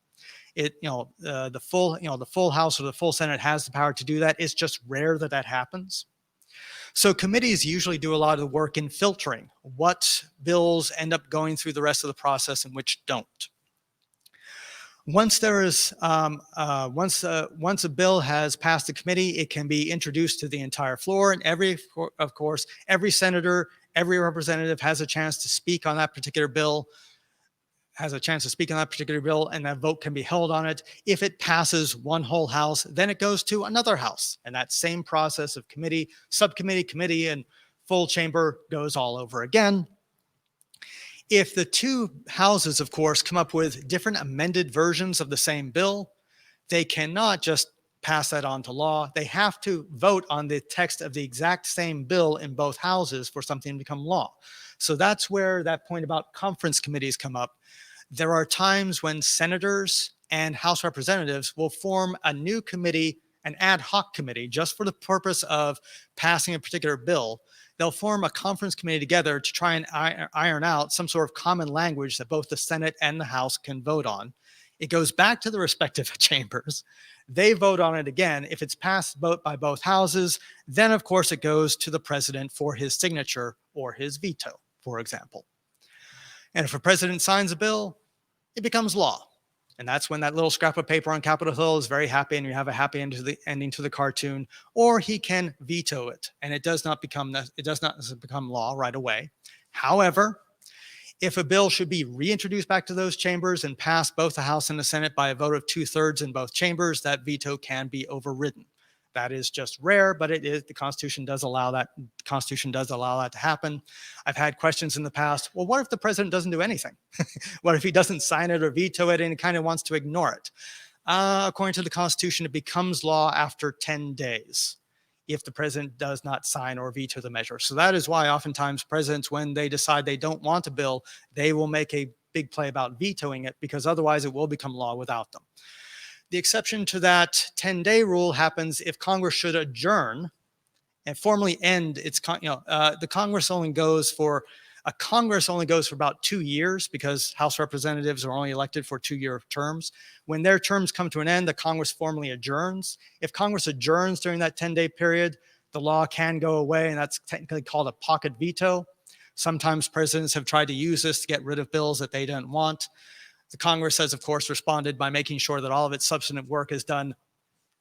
[SPEAKER 1] The full House or the full Senate has the power to do that. It's just rare that that happens. So committees usually do a lot of the work in filtering what bills end up going through the rest of the process and which don't. Once there is, once a bill has passed the committee, it can be introduced to the entire floor, and of course, every senator, every representative has a chance to speak on that particular bill, and that vote can be held on it. If it passes one whole house, then it goes to another house, and that same process of committee, subcommittee, committee, and full chamber goes all over again. If the two houses, of course, come up with different amended versions of the same bill, they cannot just pass that on to law. They have to vote on the text of the exact same bill in both houses for something to become law. So that's where that point about conference committees come up. There are times when senators and House representatives will form a new committee, an ad hoc committee, just for the purpose of passing a particular bill. They'll form a conference committee together to try and iron out some sort of common language that both the Senate and the House can vote on. It goes back to the respective chambers. They vote on it again. If it's passed by both houses, then of course it goes to the president for his signature or his veto, for example. And if a president signs a bill, it becomes law. And that's when that little scrap of paper on Capitol Hill is very happy and you have a happy ending to the cartoon, or he can veto it and it does not become law right away. However, if a bill should be reintroduced back to those chambers and pass both the House and the Senate by a vote of 2/3 in both chambers, that veto can be overridden. That is just rare, but it is, the Constitution does allow that. The Constitution does allow that to happen. I've had questions in the past. Well, what if the president doesn't do anything? What if he doesn't sign it or veto it and he kind of wants to ignore it? According to the Constitution, it becomes law after 10 days if the president does not sign or veto the measure. So that is why oftentimes presidents, when they decide they don't want a bill, they will make a big play about vetoing it, because otherwise it will become law without them. The exception to that 10-day rule happens if Congress should adjourn and formally end its, the Congress only goes for about 2 years, because House representatives are only elected for 2-year terms. When their terms come to an end, the Congress formally adjourns. If Congress adjourns during that 10-day period, the law can go away, and that's technically called a pocket veto. Sometimes presidents have tried to use this to get rid of bills that they don't want. The Congress has, of course, responded by making sure that all of its substantive work is done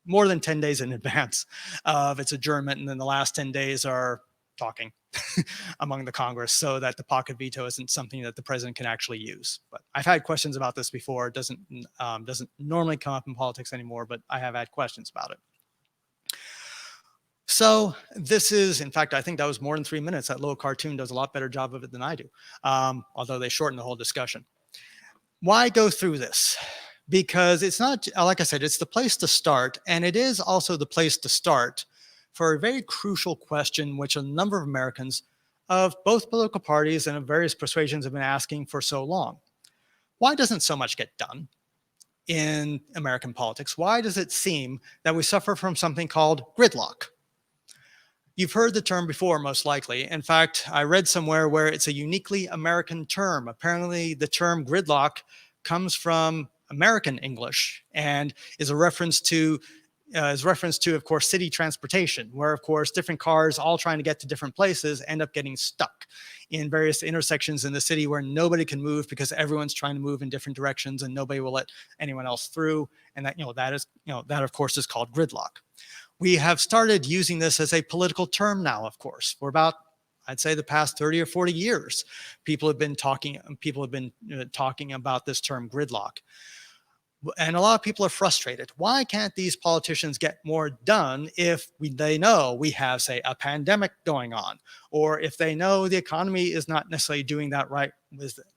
[SPEAKER 1] more than 10 days in advance of its adjournment, and then the last 10 days are talking among the Congress, so that the pocket veto isn't something that the president can actually use. But I've had questions about this before. It doesn't normally come up in politics anymore, but I have had questions about it. So this is, in fact, I think that was more than 3 minutes. That little cartoon does a lot better job of it than I do, although they shorten the whole discussion. Why go through this? Because it's not, like I said, it's the place to start, and it is also the place to start for a very crucial question, which a number of Americans of both political parties and of various persuasions have been asking for so long. Why doesn't so much get done in American politics? Why does it seem that we suffer from something called gridlock? You've heard the term before, most likely. In fact, I read somewhere where it's a uniquely American term. Apparently, the term gridlock comes from American English and is a reference to is reference to, of course, city transportation, where, of course, different cars all trying to get to different places end up getting stuck in various intersections in the city where nobody can move because everyone's trying to move in different directions and nobody will let anyone else through. And that, that of course is called gridlock. We have started using this as a political term now, of course, for about, I'd say, the past 30 or 40 years. People have been talking about this term gridlock. And a lot of people are frustrated. Why can't these politicians get more done if they know we have, say, a pandemic going on, or if they know the economy is not necessarily doing that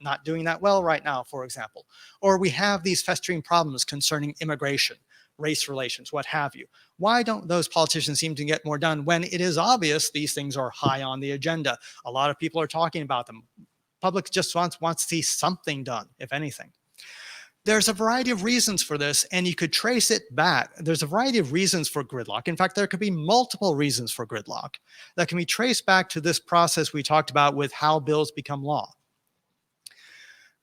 [SPEAKER 1] not doing that well right now, for example, or we have these festering problems concerning immigration, race relations, what have you? Why don't those politicians seem to get more done when it is obvious these things are high on the agenda? A lot of people are talking about them. Public just wants to see something done, if anything. There's a variety of reasons for this, and you could trace it back. There's a variety of reasons for gridlock. In fact, there could be multiple reasons for gridlock that can be traced back to this process we talked about with how bills become law.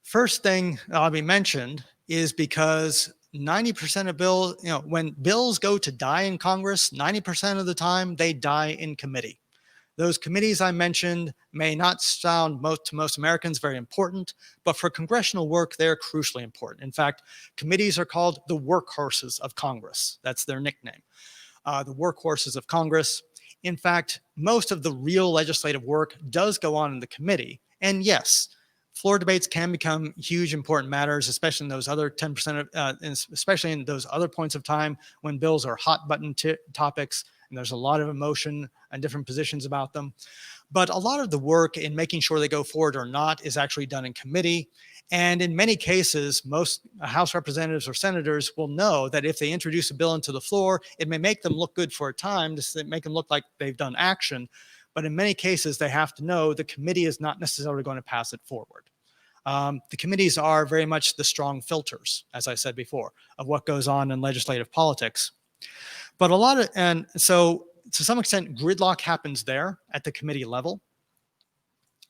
[SPEAKER 1] First thing I'll be mentioned is because 90% of bills, when bills go to die in Congress, 90% of the time they die in committee. Those committees I mentioned may not sound to most Americans very important, but for congressional work, they're crucially important. In fact, committees are called the workhorses of Congress. That's their nickname, the workhorses of Congress. In fact, most of the real legislative work does go on in the committee. And yes, floor debates can become huge, important matters, especially in those other 10%, especially in those other points of time when bills are hot button topics and there's a lot of emotion and different positions about them. But a lot of the work in making sure they go forward or not is actually done in committee. And in many cases, most House representatives or senators will know that if they introduce a bill into the floor, it may make them look good for a time, to make them look like they've done action. But in many cases, they have to know the committee is not necessarily going to pass it forward. The committees are very much the strong filters, as I said before, of what goes on in legislative politics. But so to some extent, gridlock happens there at the committee level,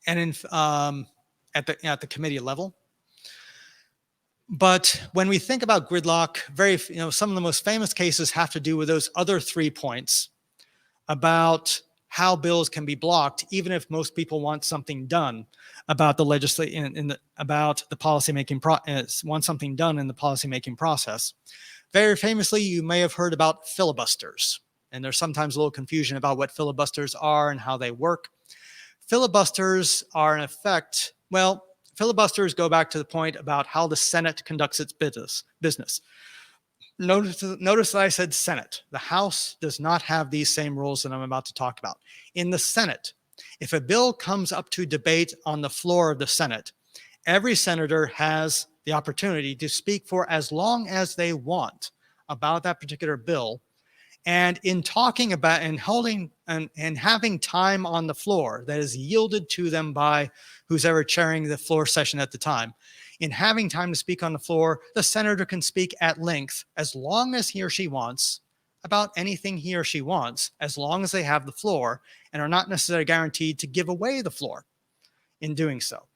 [SPEAKER 1] and at the committee level. But when we think about gridlock, some of the most famous cases have to do with those other 3 points about how bills can be blocked, even if most people want something done about the policymaking want something done in the policymaking process. Very famously, you may have heard about filibusters, and there's sometimes a little confusion about what filibusters are and how they work. Filibusters are in effect, filibusters go back to the point about how the Senate conducts its business. Notice that I said Senate. The House does not have these same rules that I'm about to talk about. In the Senate, if a bill comes up to debate on the floor of the Senate, every senator has the opportunity to speak for as long as they want about that particular bill. And in talking about and holding and having time on the floor that is yielded to them by who's ever chairing the floor session at the time, in having time to speak on the floor, the senator can speak at length as long as he or she wants about anything he or she wants, as long as they have the floor and are not necessarily guaranteed to give away the floor in doing so.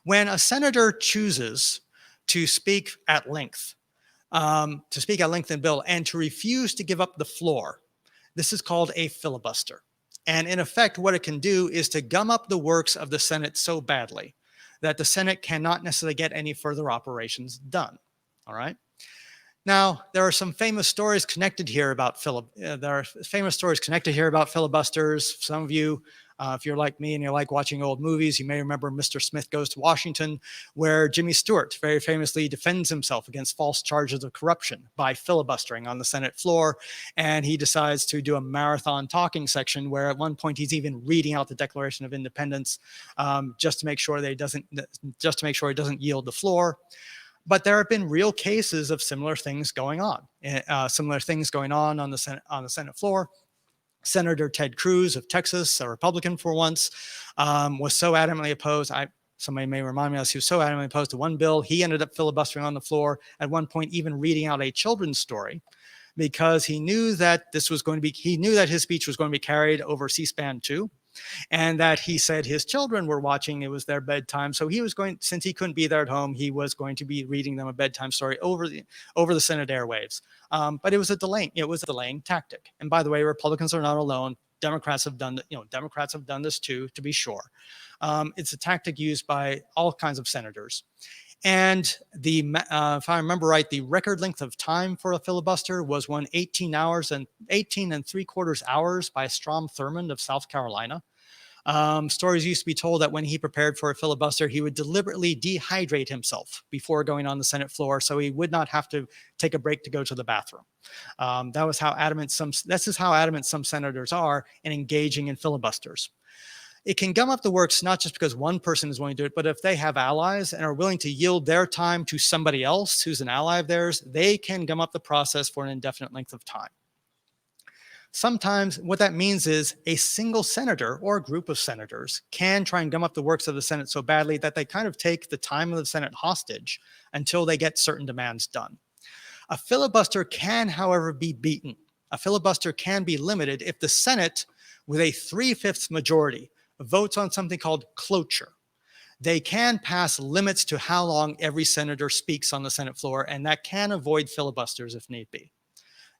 [SPEAKER 1] When a senator chooses to speak at length in a bill and to refuse to give up the floor, this is called a filibuster. And in effect, what it can do is to gum up the works of the Senate so badly that the Senate cannot necessarily get any further operations done. All right. Now, there are some famous stories connected here about filibusters. Some of you, if you're like me and you like watching old movies, you may remember Mr. Smith Goes to Washington, where Jimmy Stewart very famously defends himself against false charges of corruption by filibustering on the Senate floor. And he decides to do a marathon talking section where at one point he's even reading out the Declaration of Independence just to make sure he doesn't yield the floor. But there have been real cases of similar things going on. On the Senate floor. Senator Ted Cruz of Texas, a Republican for once, was so adamantly opposed. Somebody may remind me, he was so adamantly opposed to one bill, he ended up filibustering on the floor, at one point even reading out a children's story, because he knew that his speech was going to be carried over C-SPAN 2. and that he said his children were watching. It was their bedtime. So he was going, since he couldn't be there at home, he was going to be reading them a bedtime story over the Senate airwaves. But it was a delaying tactic. And by the way, Republicans are not alone. Democrats have done this too, to be sure. It's a tactic used by all kinds of senators. And if I remember right, the record length of time for a filibuster was 18 and 3/4 hours by Strom Thurmond of South Carolina. Stories used to be told that when he prepared for a filibuster, he would deliberately dehydrate himself before going on the Senate floor so he would not have to take a break to go to the bathroom. This is how adamant some senators are in engaging in filibusters. It can gum up the works not just because one person is willing to do it, but if they have allies and are willing to yield their time to somebody else who's an ally of theirs, they can gum up the process for an indefinite length of time. Sometimes what that means is a single senator or a group of senators can try and gum up the works of the Senate so badly that they kind of take the time of the Senate hostage until they get certain demands done. A filibuster can, however, be beaten. A filibuster can be limited if the Senate, with a 3/5 majority, votes on something called cloture. They can pass limits to how long every senator speaks on the Senate floor, and that can avoid filibusters if need be.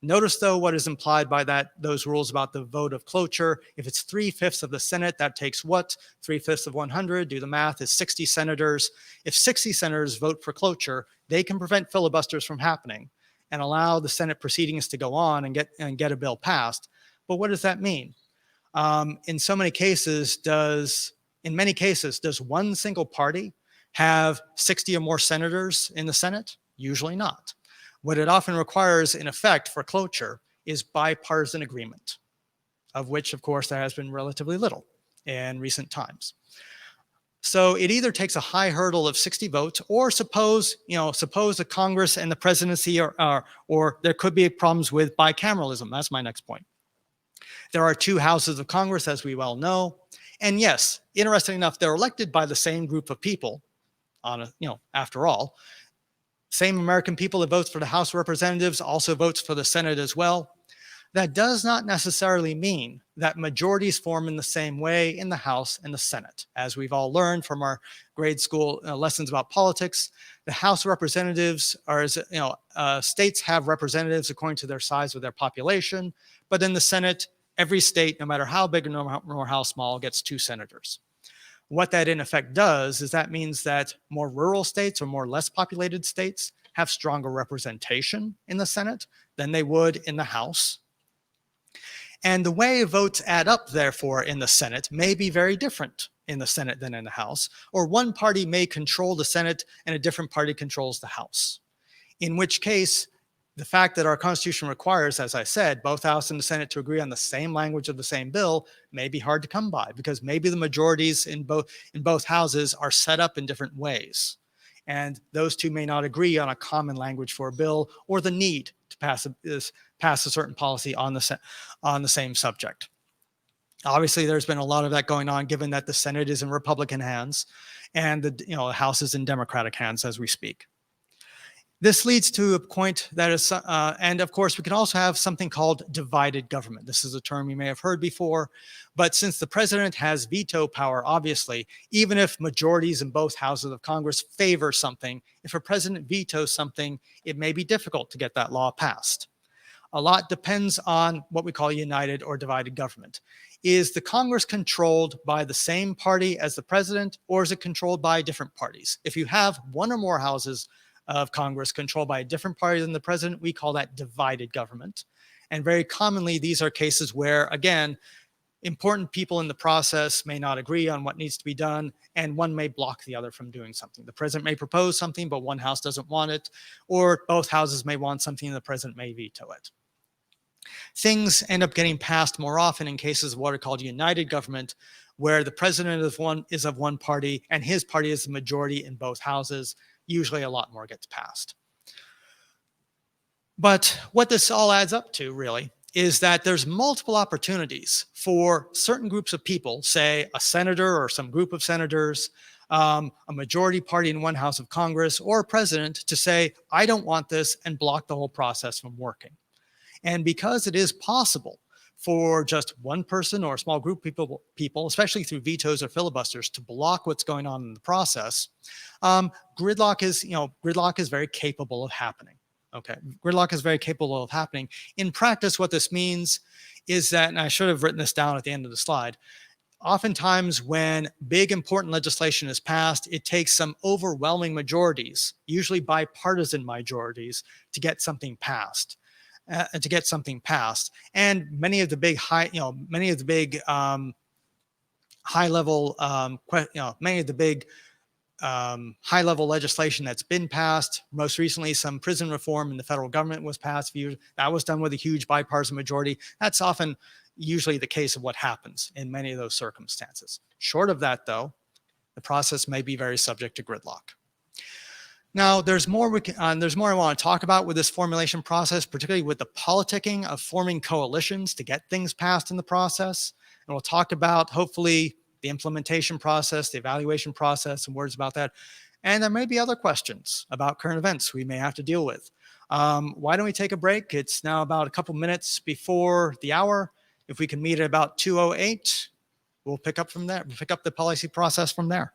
[SPEAKER 1] Notice, though, what is implied by those rules about the vote of cloture. If it's 3/5 of the Senate, that takes what? 3/5 of 100, do the math, is 60 senators. If 60 senators vote for cloture, they can prevent filibusters from happening and allow the Senate proceedings to go on and get a bill passed. But what does that mean? In many cases, does one single party have 60 or more senators in the Senate? Usually not. What it often requires, in effect, for cloture is bipartisan agreement, of which, of course, there has been relatively little in recent times. So it either takes a high hurdle of 60 votes, or suppose the Congress and the presidency or there could be problems with bicameralism. That's my next point. There are 2 houses of Congress, as we well know. And yes, interesting enough, they're elected by the same group of people, after all. Same American people that votes for the House of Representatives also votes for the Senate as well. That does not necessarily mean that majorities form in the same way in the House and the Senate. As we've all learned from our grade school lessons about politics, the House of Representatives states have representatives according to their size of their population, but in the Senate, every state, no matter how big or how small, gets 2 senators. What that in effect does is that means that more rural states or more less populated states have stronger representation in the Senate than they would in the House. And the way votes add up, therefore, in the Senate may be very different in the Senate than in the House, or one party may control the Senate and a different party controls the House. In which case, the fact that our Constitution requires, as I said, both House and the Senate to agree on the same language of the same bill may be hard to come by, because maybe the majorities in both houses are set up in different ways. And those two may not agree on a common language for a bill or the need to pass a certain policy on the same subject. Obviously, there's been a lot of that going on, given that the Senate is in Republican hands and the House is in Democratic hands as we speak. This leads to a point that is, and of course, we can also have something called divided government. This is a term you may have heard before, but since the president has veto power, obviously, even if majorities in both houses of Congress favor something, if a president vetoes something, it may be difficult to get that law passed. A lot depends on what we call united or divided government. Is the Congress controlled by the same party as the president, or is it controlled by different parties? If you have one or more houses of Congress controlled by a different party than the president, we call that divided government. And very commonly, these are cases where, again, important people in the process may not agree on what needs to be done, and one may block the other from doing something. The president may propose something, but one house doesn't want it, or both houses may want something and the president may veto it. Things end up getting passed more often in cases of what are called united government, where the president is of one party and his party is the majority in both houses. Usually a lot more gets passed. But what this all adds up to, really, is that there's multiple opportunities for certain groups of people, say a senator or some group of senators, a majority party in one house of Congress, or a president to say, I don't want this, and block the whole process from working. And because it is possible for just one person or a small group of people, especially through vetoes or filibusters, to block what's going on in the process, gridlock is very capable of happening. Okay, gridlock is very capable of happening. In practice, what this means is that, and I should have written this down at the end of the slide, oftentimes when big important legislation is passed, it takes some overwhelming majorities, usually bipartisan majorities, to get something passed. And many of the big high level legislation that's been passed. Most recently, some prison reform in the federal government was passed. That was done with a huge bipartisan majority. That's often usually the case of what happens in many of those circumstances. Short of that, though, the process may be very subject to gridlock. Now, there's more I want to talk about with this formulation process, particularly with the politicking of forming coalitions to get things passed in the process. And we'll talk about, hopefully, the implementation process, the evaluation process, and words about that. And there may be other questions about current events we may have to deal with. Why don't we take a break? It's now about a couple minutes before the hour. If we can meet at about 2:08, we'll pick up from there. We'll pick up the policy process from there.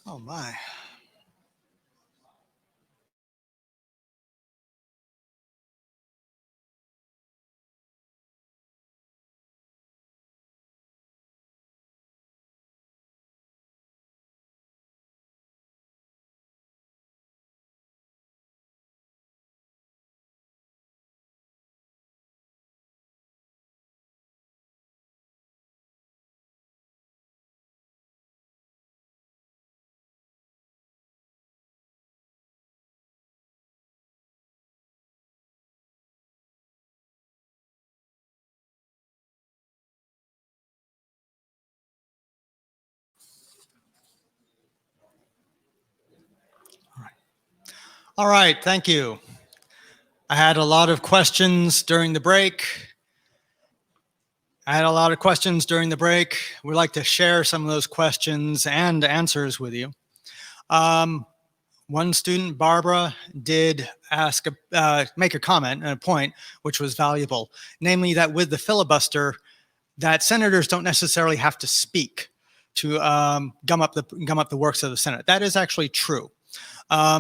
[SPEAKER 1] Oh my. All right, thank you. I had a lot of questions during the break. We'd like to share some of those questions and answers with you. One student, Barbara, did make a comment and a point which was valuable, namely that with the filibuster, that senators don't necessarily have to speak to gum up the works of the Senate. That is actually true.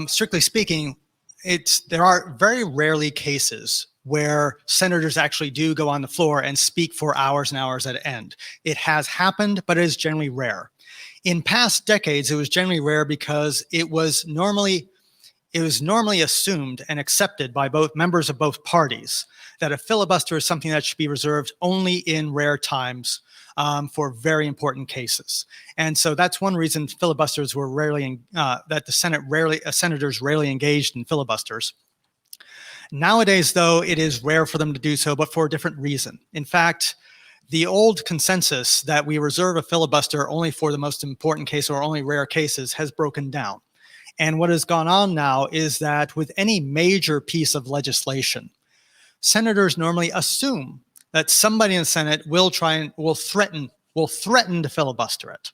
[SPEAKER 1] Strictly speaking, there are very rarely cases where senators actually do go on the floor and speak for hours and hours at end. It has happened, but it is generally rare. In past decades, it was generally rare because it was normally assumed and accepted by both members of both parties that a filibuster is something that should be reserved only in rare times for very important cases. And so that's one reason filibusters were rarely, that the senators rarely engaged in filibusters. Nowadays, though, it is rare for them to do so, but for a different reason. In fact, the old consensus that we reserve a filibuster only for the most important case or only rare cases has broken down. And what has gone on now is that with any major piece of legislation, senators normally assume that somebody in the Senate will threaten to filibuster it.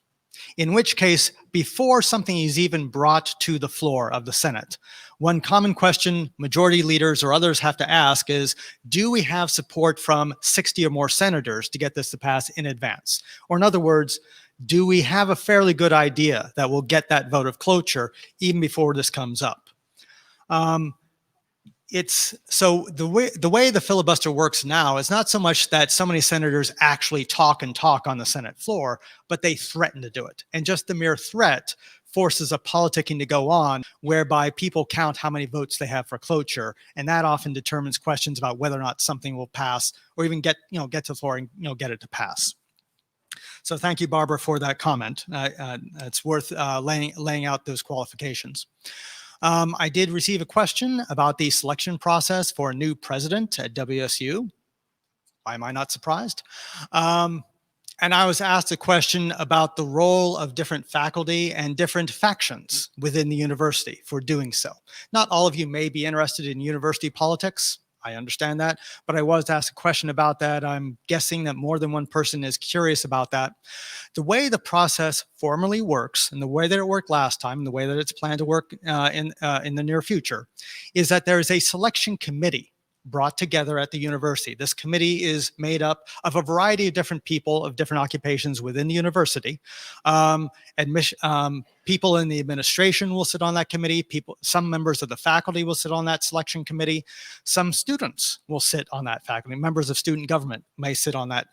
[SPEAKER 1] In which case, before something is even brought to the floor of the Senate, one common question majority leaders or others have to ask is, do we have support from 60 or more senators to get this to pass in advance? Or in other words, do we have a fairly good idea that we'll get that vote of cloture even before this comes up? So the way the filibuster works now is not so much that so many senators actually talk on the Senate floor, but they threaten to do it. And just the mere threat forces a politicking to go on whereby people count how many votes they have for cloture. And that often determines questions about whether or not something will pass or even get to the floor and get it to pass. So thank you, Barbara, for that comment. It's worth laying out those qualifications. I did receive a question about the selection process for a new president at WSU. Why am I not surprised? And I was asked a question about the role of different faculty and different factions within the university for doing so. Not all of you may be interested in university politics. I understand that, but I was asked a question about that. I'm guessing that more than one person is curious about that. The way the process formally works, and the way that it worked last time, and the way that it's planned to work in the near future, is that there is a selection committee brought together at the university. This committee is made up of a variety of different people of different occupations within the university. People in the administration will sit on that committee. Some members of the faculty will sit on that selection committee. Some students will sit on that faculty. Members of student government may sit on that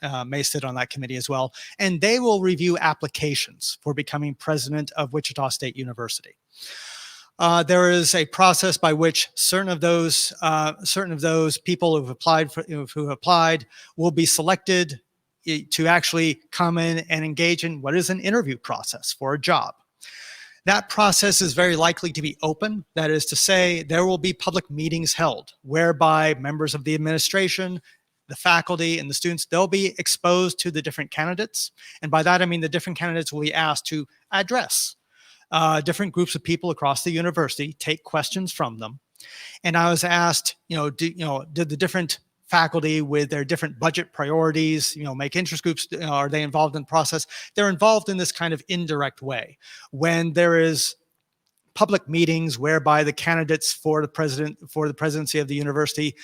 [SPEAKER 1] committee as well. And they will review applications for becoming president of Wichita State University. There is a process by which certain of those people who have applied will be selected to actually come in and engage in what is an interview process for a job. That process is very likely to be open. That is to say, there will be public meetings held whereby members of the administration, the faculty, and the students, they'll be exposed to the different candidates. And by that, I mean the different candidates will be asked to address different groups of people across the university, take questions from them. And I was asked, did the different faculty with their different budget priorities, make interest groups, are they involved in the process? They're involved in this kind of indirect way. When there is public meetings whereby the candidates for the presidency of the university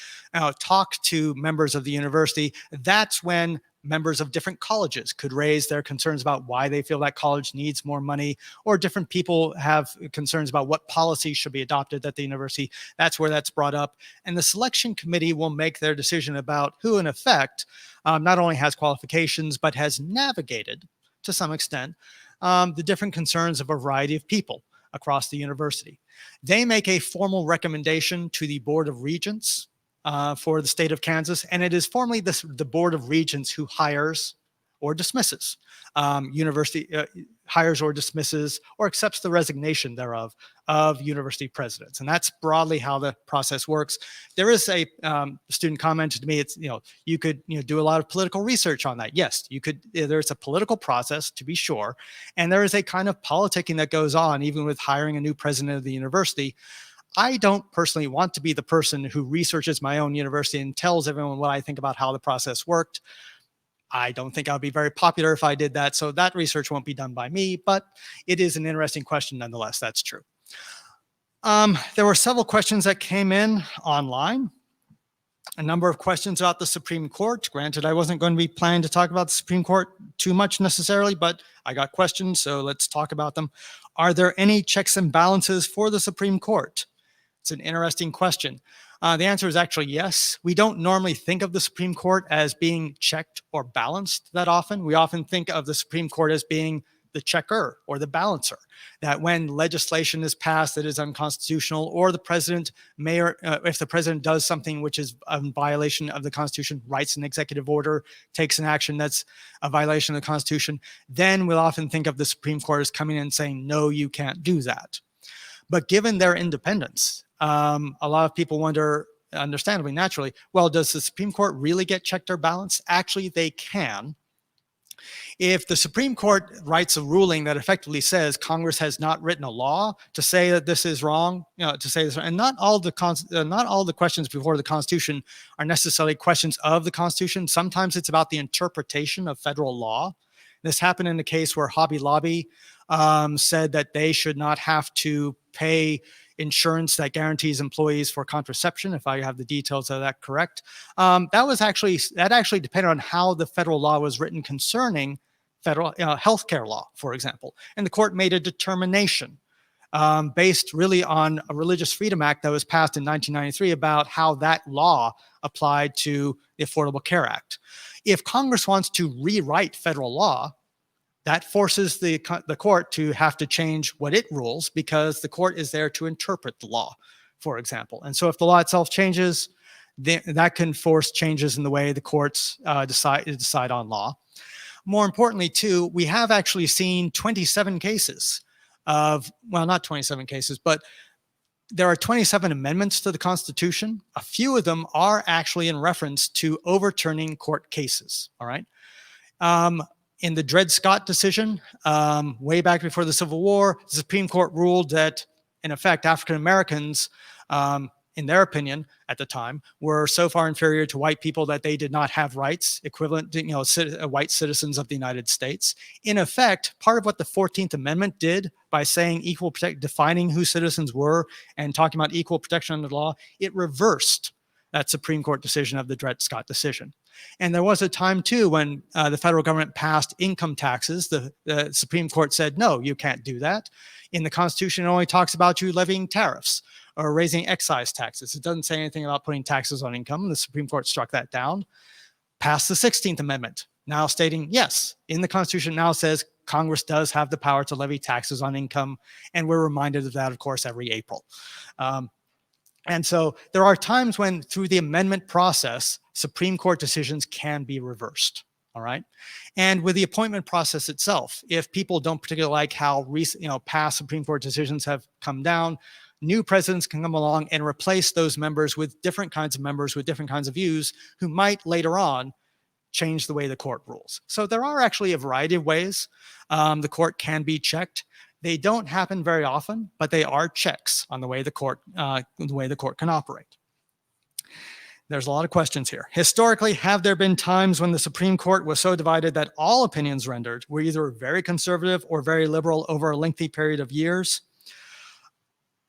[SPEAKER 1] talk to members of the university, that's when members of different colleges could raise their concerns about why they feel that college needs more money, or different people have concerns about what policies should be adopted at the university. That's where that's brought up. And the selection committee will make their decision about who, in effect, not only has qualifications, but has navigated, to some extent, the different concerns of a variety of people across the university. They make a formal recommendation to the Board of Regents for the state of Kansas, and it is formally the Board of Regents who hires or dismisses hires or dismisses or accepts the resignation thereof of university presidents. And that's broadly how the process works. There is a student commented to me, it's, you could do a lot of political research on that. Yes, you could. There's a political process, to be sure, and there is a kind of politicking that goes on even with hiring a new president of the university. I don't personally want to be the person who researches my own university and tells everyone what I think about how the process worked. I don't think I'd be very popular if I did that, so that research won't be done by me, but it is an interesting question nonetheless. That's true. There were several questions that came in online. A number of questions about the Supreme Court. Granted, I wasn't going to be planning to talk about the Supreme Court too much necessarily, but I got questions, so let's talk about them. Are there any checks and balances for the Supreme Court? It's an interesting question. The answer is actually yes. We don't normally think of the Supreme Court as being checked or balanced that often. We often think of the Supreme Court as being the checker or the balancer, that when legislation is passed that is unconstitutional, or the president may, or if the president does something which is a violation of the Constitution, writes an executive order, takes an action that's a violation of the Constitution, then we'll often think of the Supreme Court as coming in and saying, no, you can't do that. But given their independence, a lot of people wonder, understandably, naturally, well, does the Supreme Court really get checked or balanced? Actually, they can. If the Supreme Court writes a ruling that effectively says Congress has not written a law to say that this is wrong, to say this, and not all the questions before the Constitution are necessarily questions of the Constitution. Sometimes it's about the interpretation of federal law. This happened in the case where Hobby Lobby said that they should not have to pay insurance that guarantees employees for contraception, if I have the details of that correct. That actually depended on how the federal law was written concerning federal healthcare law, for example. And the court made a determination based really on a Religious Freedom Act that was passed in 1993 about how that law applied to the Affordable Care Act. If Congress wants to rewrite federal law, that forces the court to have to change what it rules, because the court is there to interpret the law, for example. And so if the law itself changes, that can force changes in the way the courts decide on law. More importantly, too, we have actually seen 27 cases of, well, not 27 cases, but there are 27 amendments to the Constitution. A few of them are actually in reference to overturning court cases, all right? In the Dred Scott decision, way back before the Civil War, the Supreme Court ruled that, in effect, African Americans, in their opinion at the time, were so far inferior to white people that they did not have rights equivalent to white citizens of the United States. In effect, part of what the 14th Amendment did by saying defining who citizens were and talking about equal protection under the law, it reversed that Supreme Court decision of the Dred Scott decision. And there was a time, too, when the federal government passed income taxes. The Supreme Court said, no, you can't do that. In the Constitution, it only talks about you levying tariffs or raising excise taxes. It doesn't say anything about putting taxes on income. The Supreme Court struck that down. Passed the 16th Amendment, now stating, yes, in the Constitution now says Congress does have the power to levy taxes on income. And we're reminded of that, of course, every April. And so there are times when, through the amendment process, Supreme Court decisions can be reversed, all right? And with the appointment process itself, if people don't particularly like how past Supreme Court decisions have come down, new presidents can come along and replace those members with different kinds of members with different kinds of views who might later on change the way the court rules. So there are actually a variety of ways the court can be checked. They don't happen very often, but they are checks on the way the court can operate. There's a lot of questions here. Historically, have there been times when the Supreme Court was so divided that all opinions rendered were either very conservative or very liberal over a lengthy period of years?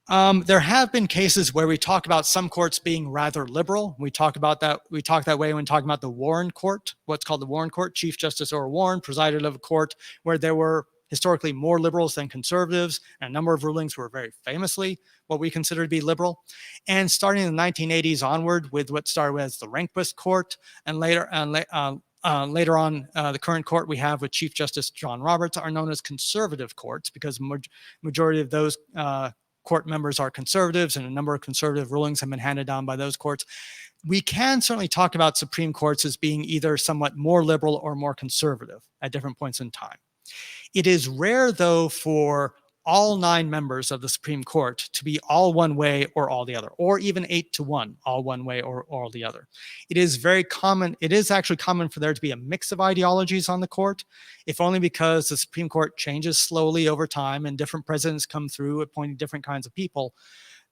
[SPEAKER 1] There have been cases where we talk about some courts being rather liberal. We talk that way when talking about the Warren Court, what's called the Warren Court. Chief Justice Earl Warren presided over a court where there were historically more liberals than conservatives, and a number of rulings were very famously what we consider to be liberal. And starting in the 1980s onward, with what started as the Rehnquist Court, and later on, the current court we have with Chief Justice John Roberts are known as conservative courts because majority of those court members are conservatives, and a number of conservative rulings have been handed down by those courts. We can certainly talk about Supreme Courts as being either somewhat more liberal or more conservative at different points in time. It is rare, though, for all 9 members of the Supreme Court to be all one way or all the other, or even 8-1, all one way or all the other. It is very common. It is actually common for there to be a mix of ideologies on the court, if only because the Supreme Court changes slowly over time and different presidents come through appointing different kinds of people,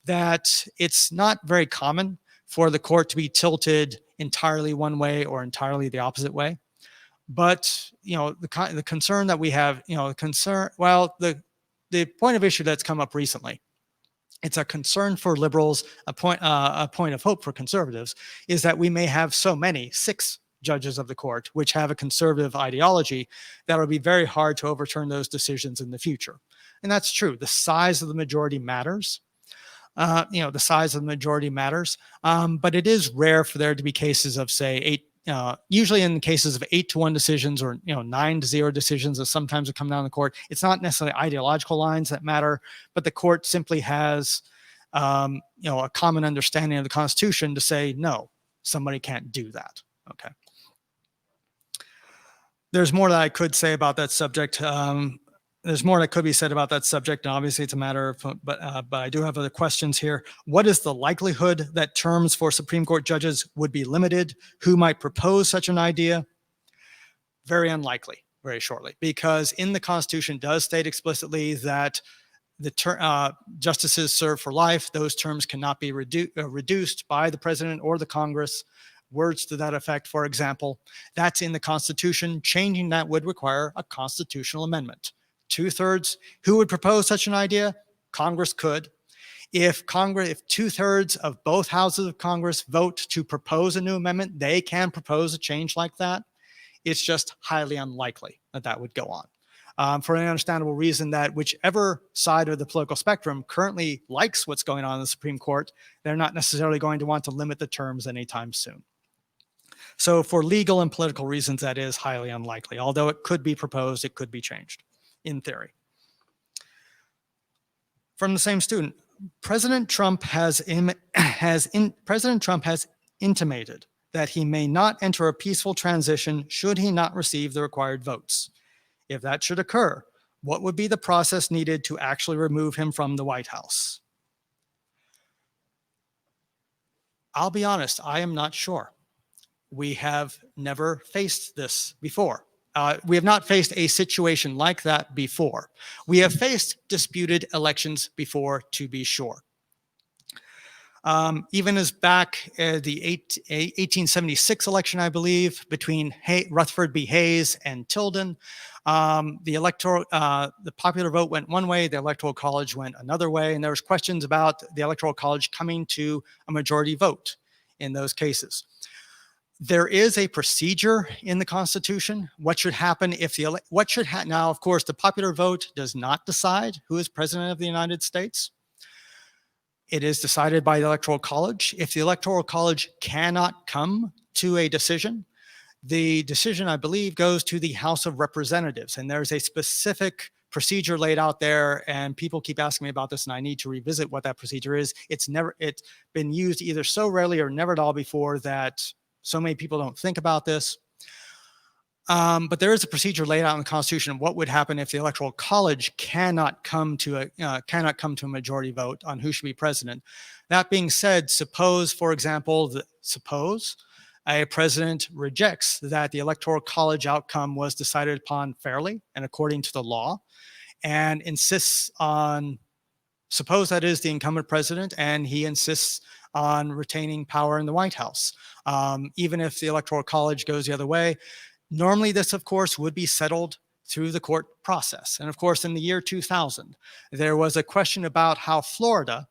[SPEAKER 1] that it's not very common for the court to be tilted entirely one way or entirely the opposite way. But, the concern that we have, the point of issue that's come up recently, it's a concern for liberals, a point of hope for conservatives, is that we may have so many, 6 judges of the court, which have a conservative ideology, that it'll be very hard to overturn those decisions in the future. And that's true. The size of the majority matters. But it is rare for there to be cases of, say, usually in cases of 8-1 decisions or 9-0 decisions that sometimes have come down the court, it's not necessarily ideological lines that matter, but the court simply has a common understanding of the Constitution to say, no, somebody can't do that. Okay. There's more that I could say about that subject. There's more that could be said about that subject, and obviously it's a matter of, but I do have other questions here. What is the likelihood that terms for Supreme Court judges would be limited? Who might propose such an idea? Very unlikely, very shortly, because in the Constitution does state explicitly that the justices serve for life. Those terms cannot be reduced by the president or the Congress. Words to that effect, for example, that's in the Constitution. Changing that would require a constitutional amendment. 2/3, who would propose such an idea? Congress could. If 2/3 of both houses of Congress vote to propose a new amendment, they can propose a change like that. It's just highly unlikely that that would go on. For an understandable reason that whichever side of the political spectrum currently likes what's going on in the Supreme Court, they're not necessarily going to want to limit the terms anytime soon. So for legal and political reasons, that is highly unlikely. Although it could be proposed, it could be changed. In theory. From the same student, President Trump has intimated that he may not enter a peaceful transition should he not receive the required votes. If that should occur, what would be the process needed to actually remove him from the White House? I'll be honest, I am not sure. We have never faced this before. We have not faced a situation like that before. We have faced disputed elections before, to be sure. Even as back the 1876 election, I believe, between Rutherford B. Hayes and Tilden, the popular vote went one way, the Electoral College went another way, and there was questions about the Electoral College coming to a majority vote in those cases. There is a procedure in the Constitution. What should happen if now, of course, the popular vote does not decide who is president of the United States. It is decided by the Electoral College. If the Electoral College cannot come to a decision, the decision, I believe, goes to the House of Representatives, and there's a specific procedure laid out there, and people keep asking me about this, and I need to revisit what that procedure is. It's been used either so rarely or never at all before that so many people don't think about this. But there is a procedure laid out in the Constitution of what would happen if the Electoral College cannot come to a majority vote on who should be president. That being said, suppose, for example, a president rejects that the Electoral College outcome was decided upon fairly and according to the law, and insists on, suppose that is the incumbent president, and he insists on retaining power in the White House. Even if the Electoral College goes the other way, normally this, of course, would be settled through the court process. And of course, in the year 2000, there was a question about how Florida,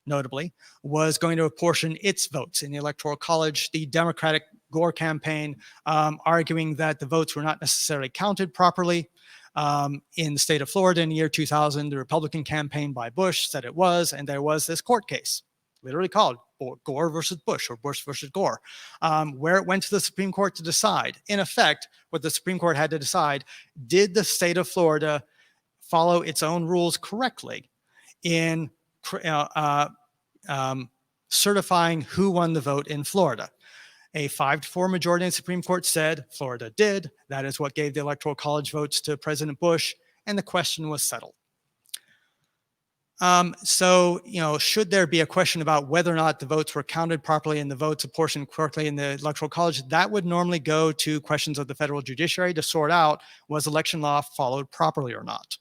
[SPEAKER 1] notably, was going to apportion its votes in the Electoral College. The Democratic Gore campaign arguing that the votes were not necessarily counted properly. In the state of Florida in the year 2000, the Republican campaign by Bush said it was, and there was this court case, literally called Gore versus Bush or Bush versus Gore, where it went to the Supreme Court to decide. In effect, what the Supreme Court had to decide, did the state of Florida follow its own rules correctly in certifying who won the vote in Florida? A 5-4 majority in the Supreme Court said Florida did. That is what gave the Electoral College votes to President Bush, and the question was settled. So, should there be a question about whether or not the votes were counted properly and the votes apportioned correctly in the Electoral College, that would normally go to questions of the federal judiciary to sort out, was election law followed properly or not?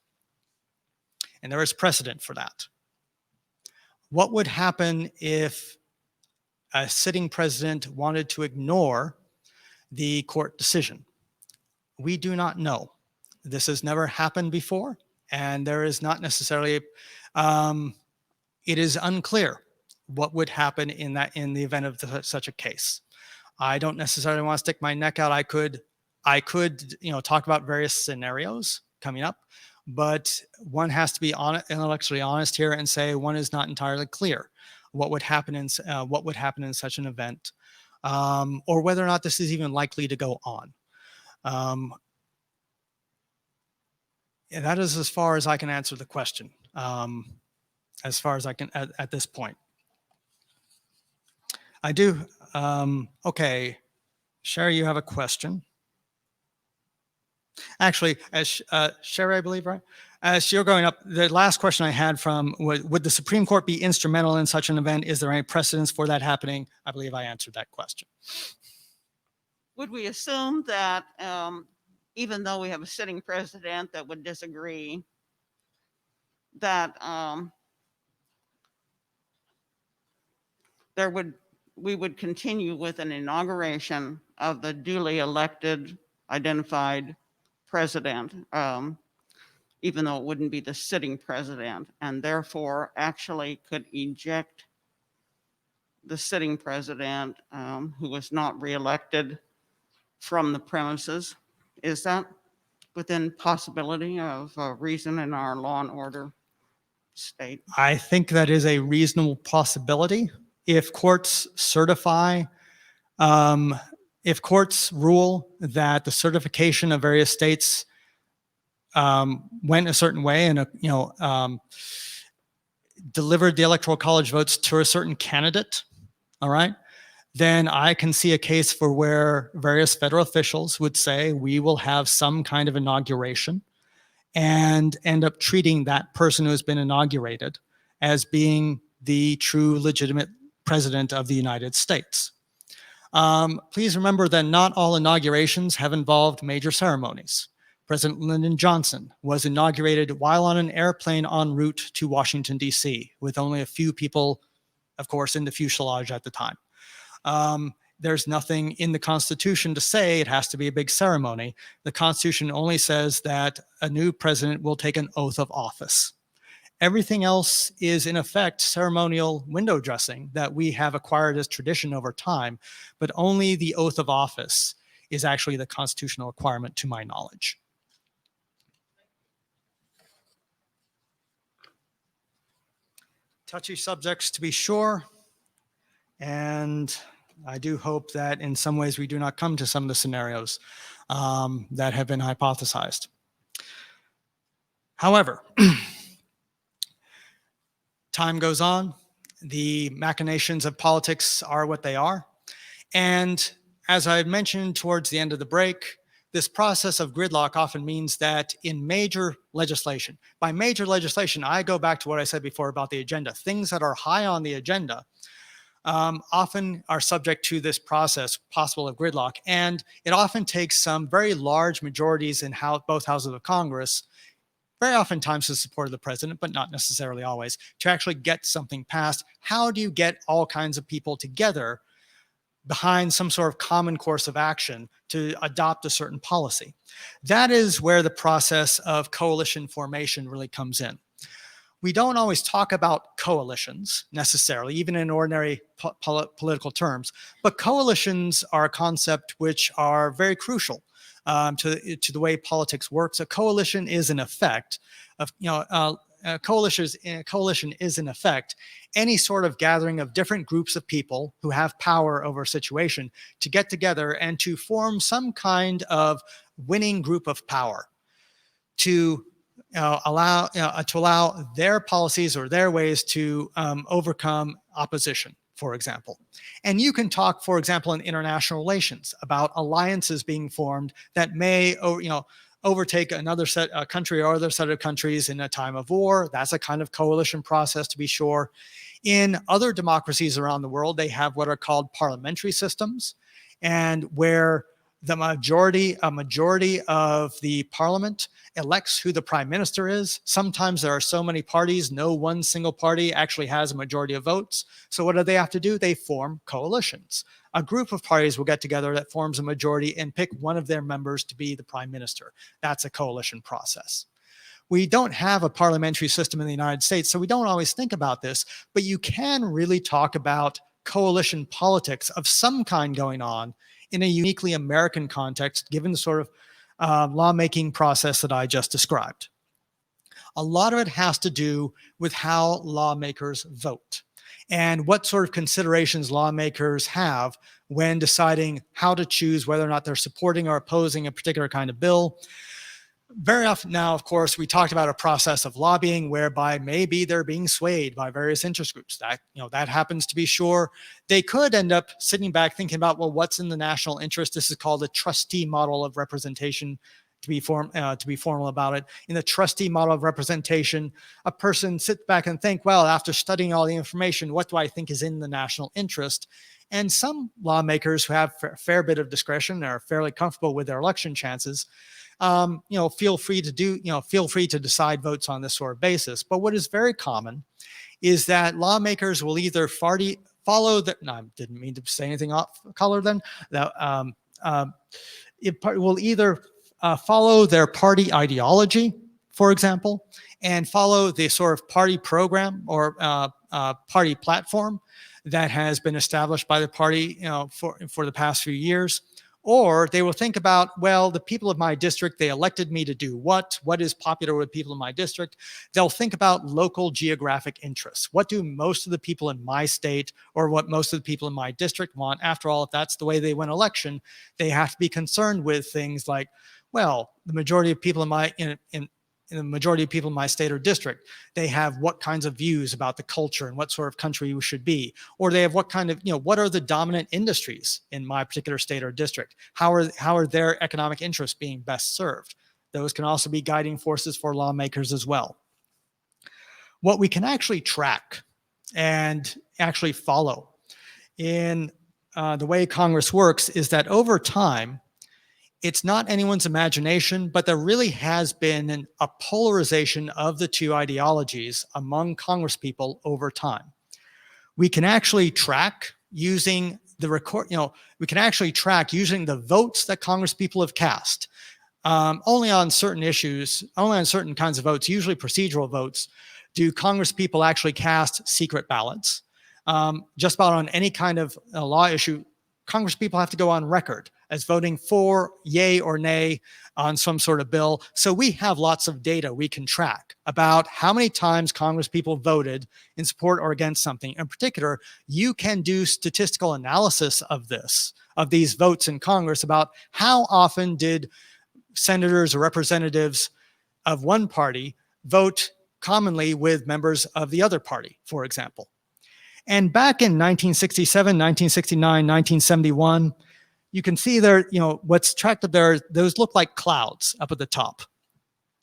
[SPEAKER 1] And there is precedent for that. What would happen if a sitting president wanted to ignore the court decision? We do not know. This has never happened before, and there is not necessarily, it is unclear what would happen in the event of such a case. I don't necessarily want to stick my neck out. I could talk about various scenarios coming up, but one has to be intellectually honest here and say one is not entirely clear what would happen in such an event, or whether or not this is even likely to go on. And that is as far as I can answer the question, as far as I can at this point. I do. Okay, Sherry, you have a question. Actually, as Sherry, I believe, right? As you're going up, the last question I had from, would the Supreme Court be instrumental in such an event? Is there any precedence for that happening? I believe I answered that question.
[SPEAKER 3] Would we assume that even though we have a sitting president that would disagree, that we would continue with an inauguration of the duly elected, identified president, even though it wouldn't be the sitting president, and therefore actually could eject the sitting president who was not reelected from the premises? Is that within possibility of reason in our law and order state?
[SPEAKER 1] I think that is a reasonable possibility. If courts certify, if courts rule that the certification of various states went a certain way and delivered the Electoral College votes to a certain candidate, all right, then I can see a case for where various federal officials would say we will have some kind of inauguration and end up treating that person who has been inaugurated as being the true legitimate president of the United States. Please remember that not all inaugurations have involved major ceremonies. President Lyndon Johnson was inaugurated while on an airplane en route to Washington, D.C., with only a few people, of course, in the fuselage at the time. There's nothing in the Constitution to say it has to be a big ceremony. The Constitution only says that a new president will take an oath of office. Everything else is, in effect, ceremonial window dressing that we have acquired as tradition over time, but only the oath of office is actually the constitutional requirement, to my knowledge. Touchy subjects, to be sure, and I do hope that in some ways we do not come to some of the scenarios that have been hypothesized. However, time goes on, the machinations of politics are what they are, and as I mentioned towards the end of the break, this process of gridlock often means that in major legislation, by major legislation, I go back to what I said before about the agenda. Things that are high on the agenda often are subject to this process, possible of gridlock. And it often takes some very large majorities in both houses of Congress, very oftentimes the support of the president, but not necessarily always, to actually get something passed. How do you get all kinds of people together behind some sort of common course of action to adopt a certain policy. That is where the process of coalition formation really comes in. We don't always talk about coalitions necessarily, even in ordinary political terms, but coalitions are a concept which are very crucial to the way politics works. A coalition is an effect of, a coalition is in effect any sort of gathering of different groups of people who have power over a situation to get together and to form some kind of winning group of power to allow their policies or their ways to overcome opposition, for example. And you can talk, for example, in international relations about alliances being formed that may, overtake another country or other set of countries in a time of war. That's a kind of coalition process, to be sure. In other democracies around the world, they have what are called parliamentary systems, and where a majority of the parliament elects who the prime minister is. Sometimes there are so many parties, no one single party actually has a majority of votes. So what do they have to do? They form coalitions. A group of parties will get together that forms a majority and pick one of their members to be the prime minister. That's a coalition process. We don't have a parliamentary system in the United States, so we don't always think about this, but you can really talk about coalition politics of some kind going on in a uniquely American context, given the sort of lawmaking process that I just described. A lot of it has to do with how lawmakers vote and what sort of considerations lawmakers have when deciding how to choose whether or not they're supporting or opposing a particular kind of bill. Very often now, of course, we talked about a process of lobbying whereby maybe they're being swayed by various interest groups. That happens, to be sure. They could end up sitting back thinking about, well, what's in the national interest? This is called the trustee model of representation, to be formal about it. In the trustee model of representation, a person sits back and think, well, after studying all the information, what do I think is in the national interest? And some lawmakers who have a fair bit of discretion are fairly comfortable with their election chances, feel free to decide votes on this sort of basis. But what is very common is that lawmakers will either follow the, no, I didn't mean to say anything off color then. It will either follow their party ideology, for example, and follow the sort of party program or party platform that has been established by the party, for the past few years. Or they will think about, well, the people of my district, they elected me to do what is popular with people in my district. They'll think about local geographic interests. What do most of the people in my state or what most of the people in my district want? After all, if that's the way they win election, they have to be concerned with things like, well, the majority of people in my state or district, they have what kinds of views about the culture and what sort of country we should be, or they have what kind of, what are the dominant industries in my particular state or district? How are their economic interests being best served? Those can also be guiding forces for lawmakers as well. What we can actually track and actually follow in the way Congress works is that over time, it's not anyone's imagination, but there really has been a polarization of the two ideologies among Congresspeople over time. We can actually track using the votes that Congresspeople have cast. Only on certain issues, only on certain kinds of votes, usually procedural votes, do Congresspeople actually cast secret ballots. Just about on any kind of law issue, Congresspeople have to go on record as voting for, yay or nay on some sort of bill. So we have lots of data we can track about how many times Congresspeople voted in support or against something. In particular, you can do statistical analysis of these votes in Congress about how often did senators or representatives of one party vote commonly with members of the other party, for example. And back in 1967, 1969, 1971, you can see there, what's tracked up there, those look like clouds up at the top.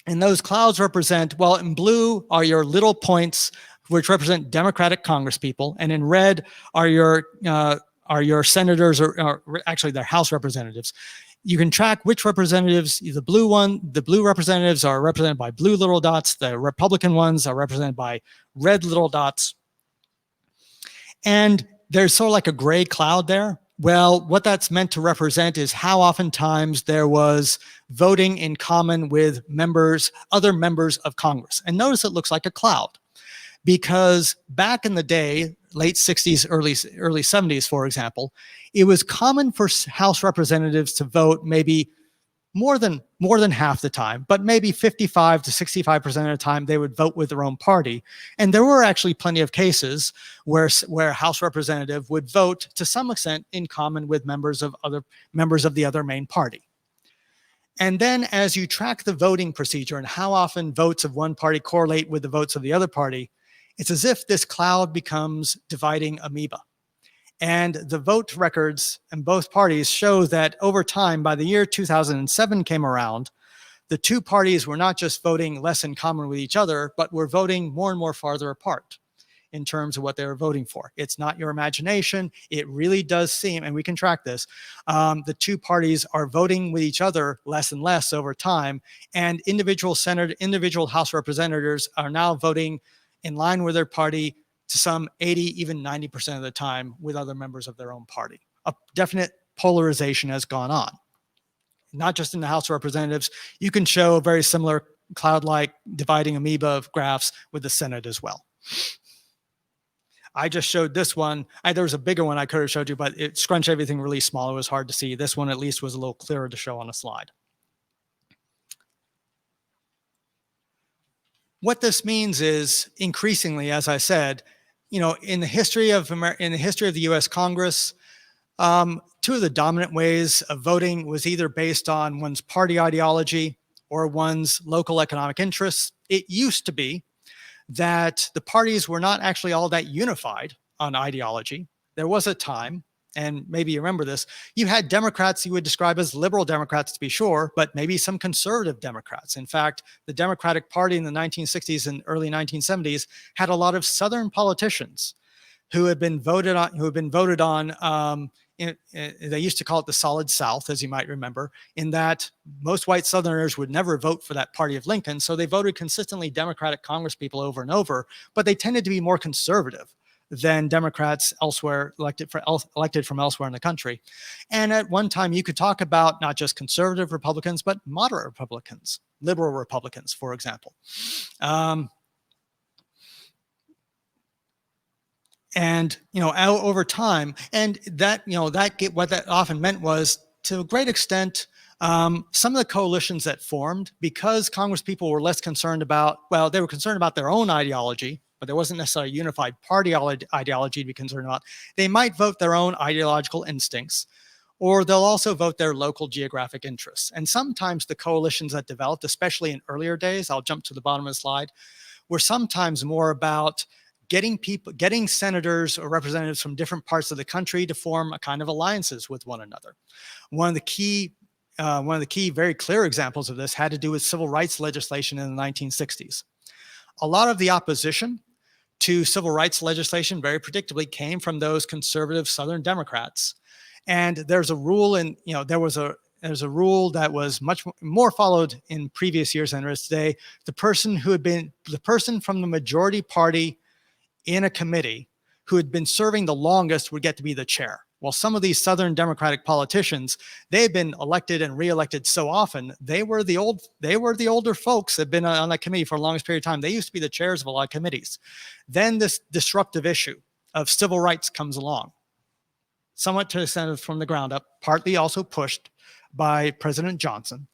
[SPEAKER 1] And those clouds represent, well, in blue are your little points, which represent Democratic Congresspeople, and in red are your senators, or actually their House representatives. You can track which representatives, the blue representatives are represented by blue little dots, the Republican ones are represented by red little dots. And there's sort of like a gray cloud there. Well, what that's meant to represent is how oftentimes there was voting in common with other members of Congress. And notice it looks like a cloud, because back in the day, late 60s, early 70s, for example, it was common for House representatives to vote maybe more than half the time, but maybe 55 to 65% of the time they would vote with their own party. And there were actually plenty of cases where a House representative would vote to some extent in common with members of the other main party. And then as you track the voting procedure and how often votes of one party correlate with the votes of the other party, it's as if this cloud becomes dividing amoeba. And the vote records in both parties show that over time, by the year 2007 came around, the two parties were not just voting less in common with each other, but were voting more and more farther apart in terms of what they were voting for. It's not your imagination. It really does seem, and we can track this, the two parties are voting with each other less and less over time, and individual House representatives are now voting in line with their party to some 80, even 90% of the time with other members of their own party. A definite polarization has gone on. Not just in the House of Representatives, you can show a very similar cloud-like dividing amoeba of graphs with the Senate as well. I just showed this one. There was a bigger one I could have showed you, but it scrunched everything really small. It was hard to see. This one at least was a little clearer to show on a slide. What this means is increasingly, as I said, in the history of the U.S. Congress, two of the dominant ways of voting was either based on one's party ideology or one's local economic interests. It used to be that the parties were not actually all that unified on ideology. There was a time, and maybe you remember this, you had Democrats you would describe as liberal Democrats, to be sure, but maybe some conservative Democrats. In fact, the Democratic Party in the 1960s and early 1970s had a lot of Southern politicians who had been voted on. They used to call it the Solid South, as you might remember, in that most white Southerners would never vote for that party of Lincoln. So they voted consistently Democratic congresspeople over and over, but they tended to be more conservative than Democrats elsewhere elected from elsewhere in the country. And at one time, you could talk about not just conservative Republicans, but moderate Republicans, liberal Republicans, for example. And over time, and what that often meant was, to a great extent, some of the coalitions that formed, because Congresspeople were less concerned about, they were concerned about their own ideology, but there wasn't necessarily a unified party ideology to be concerned about. They might vote their own ideological instincts, or they'll also vote their local geographic interests. And sometimes the coalitions that developed, especially in earlier days, I'll jump to the bottom of the slide, were sometimes more about getting senators or representatives from different parts of the country to form a kind of alliances with one another. One of the key, very clear examples of this had to do with civil rights legislation in the 1960s. A lot of the opposition to civil rights legislation, very predictably, came from those conservative Southern Democrats. And there's a rule there's a rule that was much more followed in previous years than there is today. The person from the majority party in a committee who had been serving the longest would get to be the chair. Well, some of these Southern Democratic politicians, they've been elected and reelected so often, they were the older folks that had been on that committee for the longest period of time. They used to be the chairs of a lot of committees. Then this disruptive issue of civil rights comes along, somewhat to the center from the ground up, partly also pushed by President Johnson,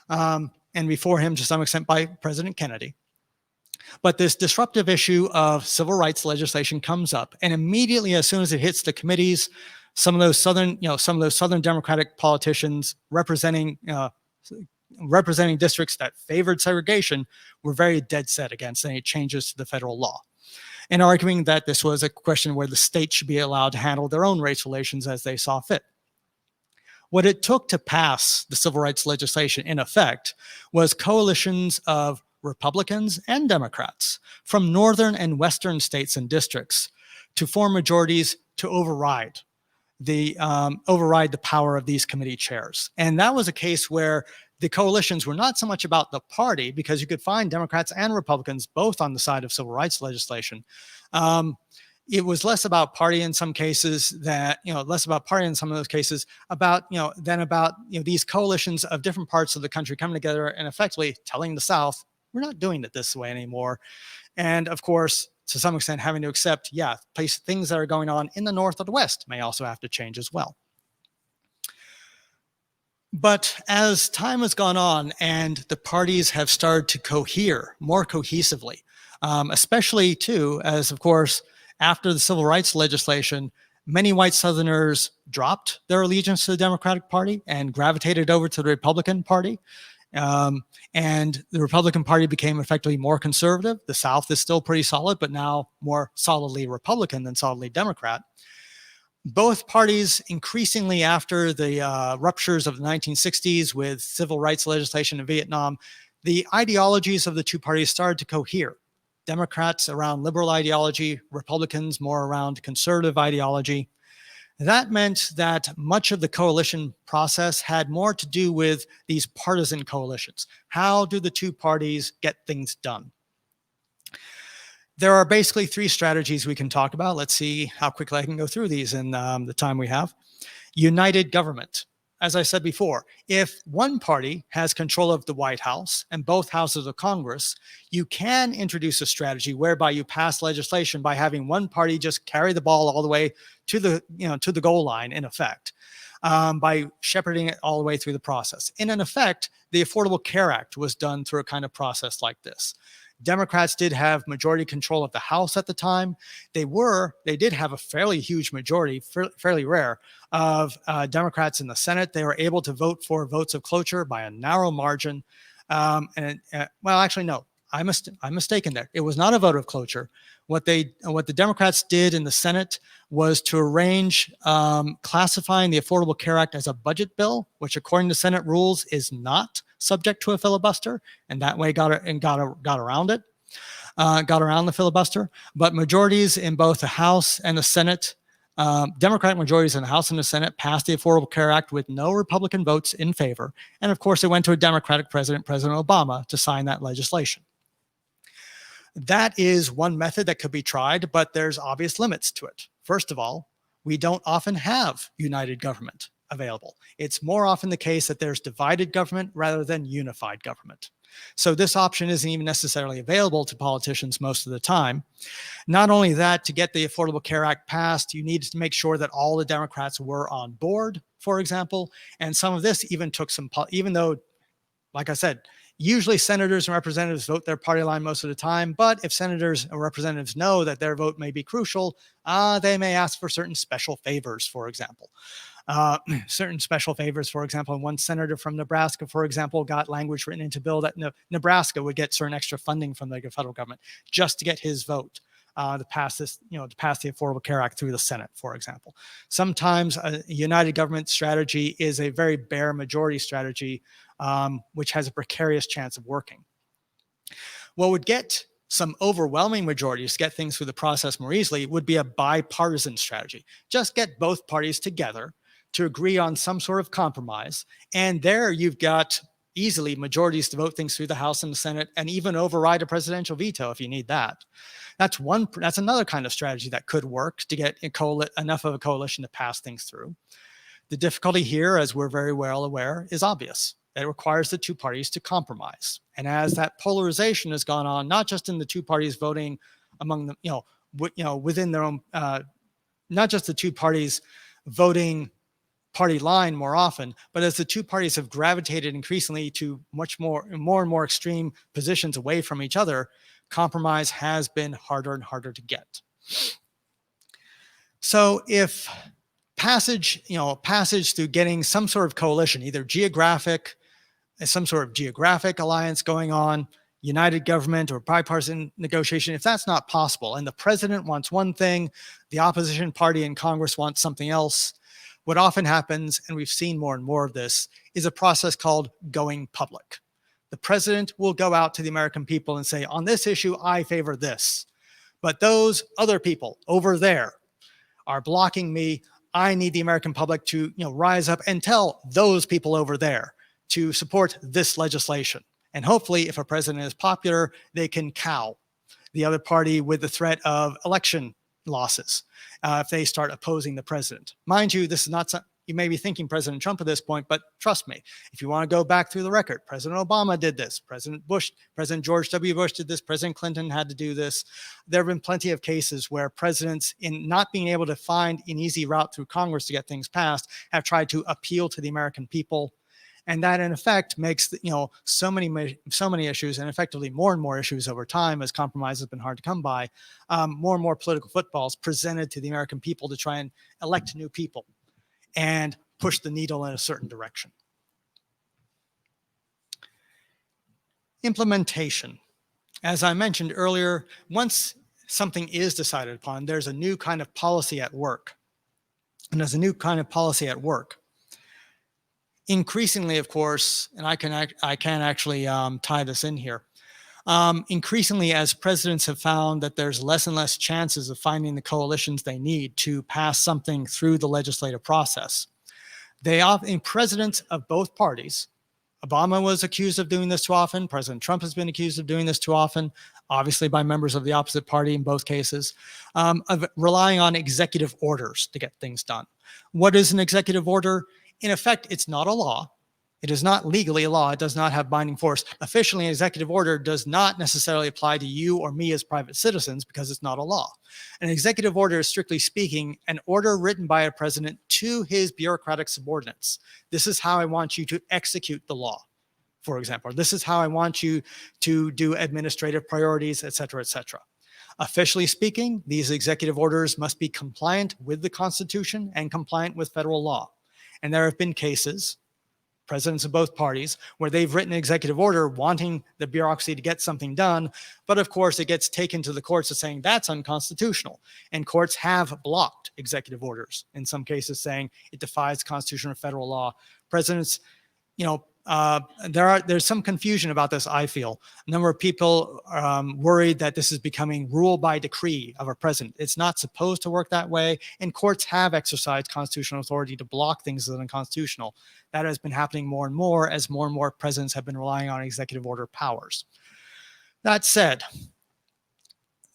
[SPEAKER 1] and before him, to some extent, by President Kennedy. But this disruptive issue of civil rights legislation comes up, and immediately, as soon as it hits the committees, some of those Southern Democratic politicians representing districts that favored segregation were very dead set against any changes to the federal law, and arguing that this was a question where the state should be allowed to handle their own race relations as they saw fit. What it took to pass the civil rights legislation, in effect, was coalitions of Republicans and Democrats from northern and western states and districts to form majorities to override the power of these committee chairs. And that was a case where the coalitions were not so much about the party, because you could find Democrats and Republicans both on the side of civil rights legislation. it was less about party in some cases less about party in some of those cases than about these coalitions of different parts of the country coming together and effectively telling the South, we're not doing it this way anymore. And of course, to some extent, having to accept, things that are going on in the North or the West may also have to change as well. But as time has gone on and the parties have started to cohere more cohesively, especially too, as of course, after the civil rights legislation, many white Southerners dropped their allegiance to the Democratic Party and gravitated over to the Republican Party. And the Republican Party became effectively more conservative. The South is still pretty solid, but now more solidly Republican than solidly Democrat. Both parties increasingly after the ruptures of the 1960s with civil rights legislation in Vietnam, the ideologies of the two parties started to cohere. Democrats around liberal ideology, Republicans more around conservative ideology. That meant that much of the coalition process had more to do with these partisan coalitions. How do the two parties get things done? There are basically three strategies we can talk about. Let's see how quickly I can go through these in the time we have. United government. As I said before, if one party has control of the White House and both houses of Congress, you can introduce a strategy whereby you pass legislation by having one party just carry the ball all the way to the goal line, in effect, by shepherding it all the way through the process. And in effect, the Affordable Care Act was done through a kind of process like this. Democrats did have majority control of the House at the time. They did have a fairly huge majority, fairly rare, of Democrats in the Senate. They were able to vote for votes of cloture by a narrow margin. Well, actually, no, I'm mistaken there. It was not a vote of cloture. What the Democrats did in the Senate was to arrange classifying the Affordable Care Act as a budget bill, which according to Senate rules is not subject to a filibuster, and that way got around it, got around the filibuster. But majorities in both the House and the Senate, Democratic majorities in the House and the Senate passed the Affordable Care Act with no Republican votes in favor. And of course, it went to a Democratic president, President Obama, to sign that legislation. That is one method that could be tried, but there's obvious limits to it. First of all, we don't often have united government available. It's more often the case that there's divided government rather than unified government. So this option isn't even necessarily available to politicians most of the time. Not only that, to get the Affordable Care Act passed, you need to make sure that all the Democrats were on board, for example. And some of this even took even though, like I said, usually senators and representatives vote their party line most of the time, but if senators and representatives know that their vote may be crucial, they may ask for certain special favors, for example. One senator from Nebraska, for example, got language written into bill that Nebraska would get certain extra funding from the federal government just to get his vote to pass this, to pass the Affordable Care Act through the Senate, for example. Sometimes a united government strategy is a very bare majority strategy, which has a precarious chance of working. What would get some overwhelming majorities to get things through the process more easily would be a bipartisan strategy. Just get both parties together to agree on some sort of compromise. And there you've got easily majorities to vote things through the House and the Senate and even override a presidential veto if you need that. That's another kind of strategy that could work to get enough of a coalition to pass things through. The difficulty here, as we're very well aware, is obvious. It requires the two parties to compromise. And as that polarization has gone on, not just in the two parties voting among them, within their own, not just the two parties voting party line more often, but as the two parties have gravitated increasingly to more and more extreme positions away from each other, compromise has been harder and harder to get. So if passage through getting some sort of coalition, either some sort of geographic alliance going on, united government or bipartisan negotiation, if that's not possible and the president wants one thing, the opposition party in Congress wants something else, what often happens, and we've seen more and more of this, is a process called going public. The president will go out to the American people and say, on this issue, I favor this. But those other people over there are blocking me. I need the American public to rise up and tell those people over there to support this legislation. And hopefully, if a president is popular, they can cow the other party with the threat of election losses if they start opposing the president. Mind you, this is not you may be thinking President Trump at this point, but trust me, if you want to go back through the record, President Obama did this, President Bush, President George W. Bush did this, President Clinton had to do this. There have been plenty of cases where presidents, in not being able to find an easy route through Congress to get things passed, have tried to appeal to the American people. And that, in effect, makes so many issues, and effectively more and more issues over time, as compromise has been hard to come by, more and more political footballs presented to the American people to try and elect new people and push the needle in a certain direction. Implementation. As I mentioned earlier, once something is decided upon, there's a new kind of policy at work. And there's a new kind of policy at work. Increasingly, of course, and I can actually tie this in here. Increasingly, as presidents have found that there's less and less chances of finding the coalitions they need to pass something through the legislative process, presidents of both parties, Obama was accused of doing this too often, President Trump has been accused of doing this too often, obviously by members of the opposite party in both cases, of relying on executive orders to get things done. What is an executive order? In effect, it's not a law. It is not legally a law. It does not have binding force. Officially, an executive order does not necessarily apply to you or me as private citizens because it's not a law. An executive order is, strictly speaking, an order written by a president to his bureaucratic subordinates. This is how I want you to execute the law, for example. This is how I want you to do administrative priorities, et cetera, et cetera. Officially speaking, these executive orders must be compliant with the Constitution and compliant with federal law. And there have been cases, presidents of both parties, where they've written an executive order wanting the bureaucracy to get something done. But of course, it gets taken to the courts as saying that's unconstitutional. And courts have blocked executive orders, in some cases saying it defies constitutional or federal law. Presidents, there's some confusion about this, I feel. A number of people worried that this is becoming rule by decree of a president. It's not supposed to work that way, and courts have exercised constitutional authority to block things that are unconstitutional. That has been happening more and more presidents have been relying on executive order powers. That said,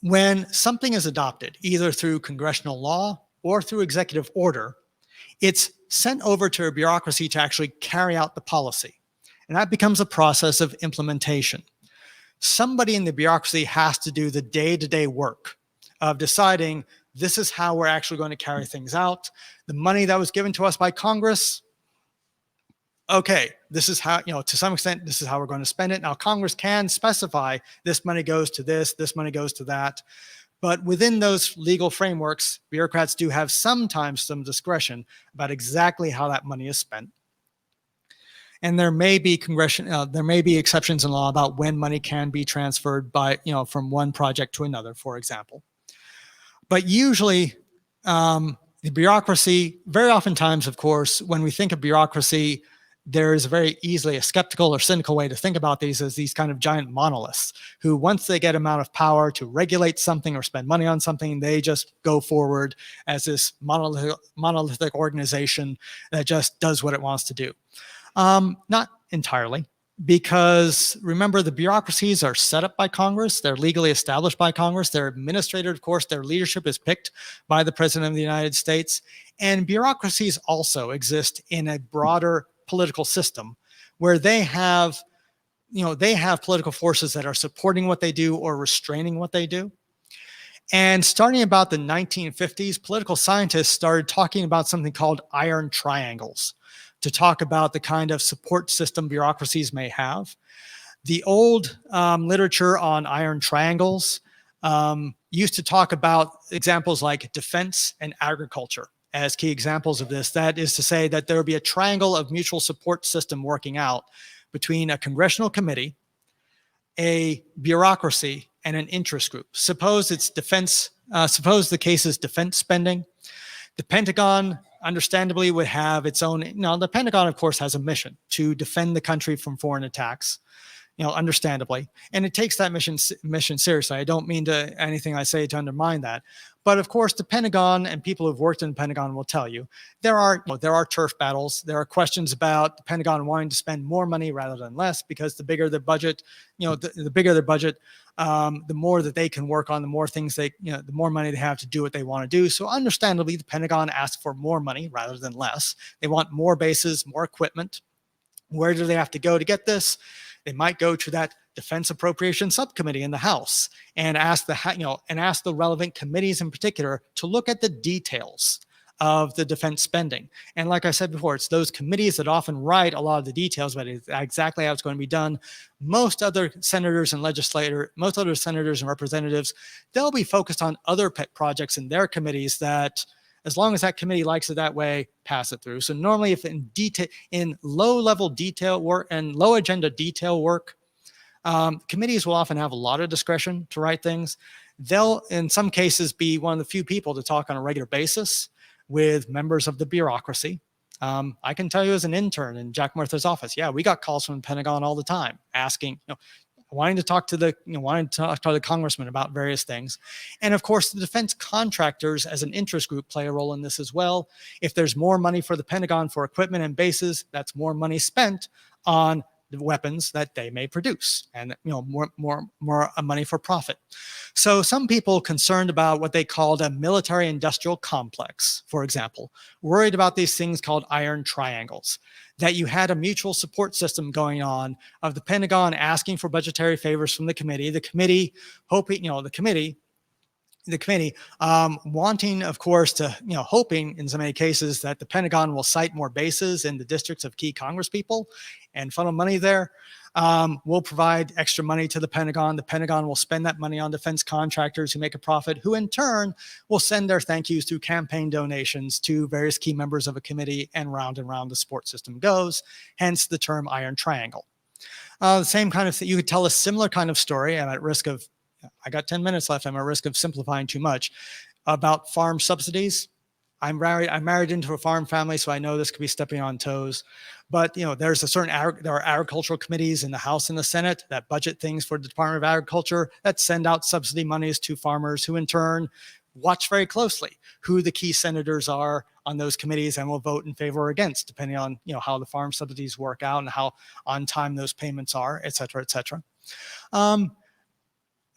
[SPEAKER 1] when something is adopted, either through congressional law or through executive order, it's sent over to a bureaucracy to actually carry out the policy. And that becomes a process of implementation. Somebody in the bureaucracy has to do the day-to-day work of deciding this is how we're actually going to carry things out. The money that was given to us by Congress, okay, this is how, to some extent, this is how we're going to spend it. Now, Congress can specify this money goes to this money goes to that. But within those legal frameworks, bureaucrats do have sometimes some discretion about exactly how that money is spent. And there may be exceptions in law about when money can be transferred from one project to another, for example. But usually, the bureaucracy, very oftentimes, of course, when we think of bureaucracy, there is very easily a skeptical or cynical way to think about these as these kind of giant monoliths who, once they get amount of power to regulate something or spend money on something, they just go forward as this monolithic organization that just does what it wants to do. Not entirely, because remember, the bureaucracies are set up by Congress. They're legally established by Congress. They're administrated, of course. Their leadership is picked by the President of the United States. And bureaucracies also exist in a broader political system where they have political forces that are supporting what they do or restraining what they do. And starting about the 1950s, political scientists started talking about something called iron triangles to talk about the kind of support system bureaucracies may have. The old literature on iron triangles used to talk about examples like defense and agriculture as key examples of this. That is to say that there would be a triangle of mutual support system working out between a congressional committee, a bureaucracy, and an interest group. Suppose it's defense, suppose the case is defense spending. The Pentagon, understandably, would have its own, the Pentagon, of course, has a mission to defend the country from foreign attacks. understandably, and it takes that mission seriously. I don't mean to anything I say to undermine that, but of course, the Pentagon and people who've worked in the Pentagon will tell you there are turf battles. There are questions about the Pentagon wanting to spend more money rather than less, because the bigger the budget, the bigger their budget, the more that they can work on, the more things the more money they have to do what they want to do. So understandably, the Pentagon asks for more money rather than less. They want more bases, more equipment. Where do they have to go to get this? They might go to that Defense Appropriation Subcommittee in the House and ask the relevant committees in particular to look at the details of the defense spending. And like I said before, it's those committees that often write a lot of the details about exactly how it's going to be done. Most other senators and representatives, they'll be focused on other pet projects in their committees that, as long as that committee likes it that way, pass it through. So normally, if in low-level detail work and low-agenda detail work, committees will often have a lot of discretion to write things. They'll, in some cases, be one of the few people to talk on a regular basis with members of the bureaucracy. I can tell you as an intern in Jack Murtha's office, yeah, we got calls from the Pentagon all the time asking, wanting to talk to the congressman about various things. And of course, the defense contractors as an interest group play a role in this as well. If there's more money for the Pentagon for equipment and bases, that's more money spent on the weapons that they may produce, and more money for profit. So some people concerned about what they called a military industrial complex, for example, worried about these things called iron triangles, that you had a mutual support system going on of the Pentagon asking for budgetary favors from the committee hoping, the committee wanting, of course, to, hoping in so many cases that the Pentagon will cite more bases in the districts of key Congress people and funnel money there. We'll provide extra money to the Pentagon. The Pentagon will spend that money on defense contractors who make a profit, who in turn will send their thank yous through campaign donations to various key members of a committee, and round the support system goes, hence the term iron triangle. The same kind of thing, you could tell a similar kind of story, and at risk of, I got 10 minutes left, I'm at risk of simplifying too much, about farm subsidies. I'm married into a farm family, so I know this could be stepping on toes. But there are agricultural committees in the House and the Senate that budget things for the Department of Agriculture, that send out subsidy monies to farmers, who in turn watch very closely who the key senators are on those committees and will vote in favor or against, depending on how the farm subsidies work out and how on time those payments are, et cetera, et cetera.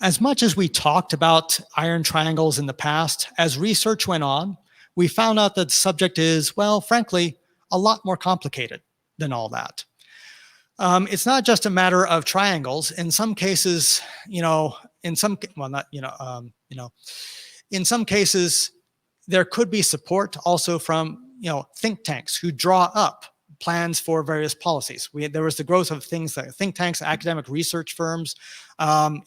[SPEAKER 1] As much as we talked about iron triangles in the past, as research went on, we found out that the subject is, well, frankly, a lot more complicated than all that. It's not just a matter of triangles. In some cases, in some cases, there could be support also from, think tanks who draw up plans for various policies. There was the growth of things like think tanks, academic research firms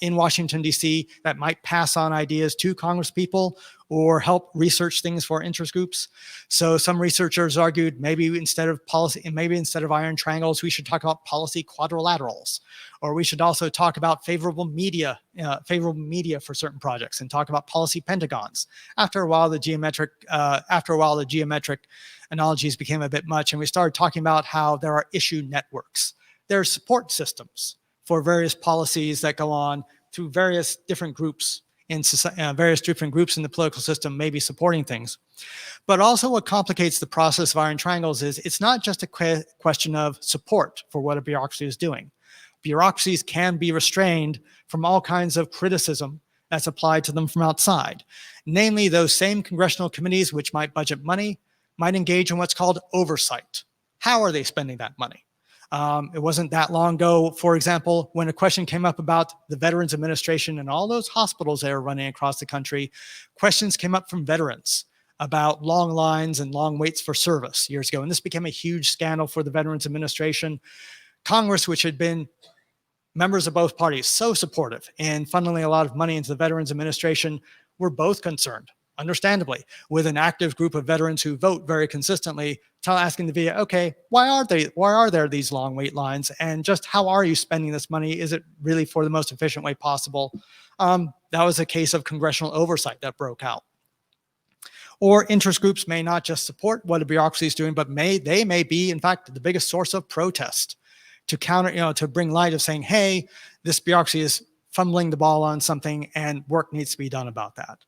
[SPEAKER 1] in Washington, D.C. that might pass on ideas to Congress people or help research things for interest groups. So some researchers argued maybe instead of iron triangles, we should talk about policy quadrilaterals, or we should also talk about favorable media for certain projects, and talk about policy pentagons. After a while, the geometric analogies became a bit much, and we started talking about how there are issue networks. There are support systems for various policies that go on through various different groups in the political system, maybe supporting things. But also what complicates the process of iron triangles is it's not just a question of support for what a bureaucracy is doing. Bureaucracies can be restrained from all kinds of criticism that's applied to them from outside. Namely, those same congressional committees which might budget money might engage in what's called oversight. How are they spending that money? It wasn't that long ago, for example, when a question came up about the Veterans Administration and all those hospitals they were running across the country, questions came up from veterans about long lines and long waits for service years ago. And this became a huge scandal for the Veterans Administration. Congress, which had been members of both parties, so supportive and funneling a lot of money into the Veterans Administration, were both concerned, understandably, with an active group of veterans who vote very consistently, asking the VA, okay, why are there these long wait lines? And just how are you spending this money? Is it really for the most efficient way possible? That was a case of congressional oversight that broke out. Or interest groups may not just support what a bureaucracy is doing, but they may be, in fact, the biggest source of protest. to counter, to bring light of saying, hey, this bureaucracy is fumbling the ball on something and work needs to be done about that.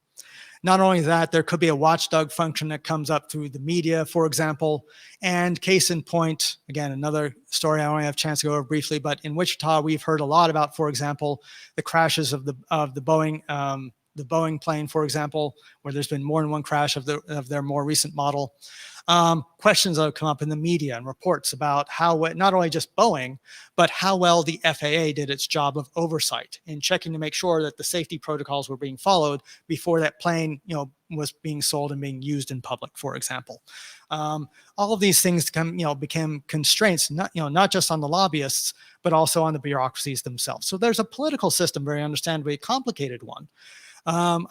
[SPEAKER 1] Not only that, there could be a watchdog function that comes up through the media, for example. And case in point, again, another story I only have a chance to go over briefly, but in Wichita, we've heard a lot about, for example, the crashes of the Boeing plane, for example, where there's been more than one crash of their more recent model. Questions that have come up in the media and reports about how, not only just Boeing, but how well the FAA did its job of oversight in checking to make sure that the safety protocols were being followed before that plane, was being sold and being used in public, for example. All of these things became constraints, not just on the lobbyists, but also on the bureaucracies themselves. So there's a political system, very understandably complicated one.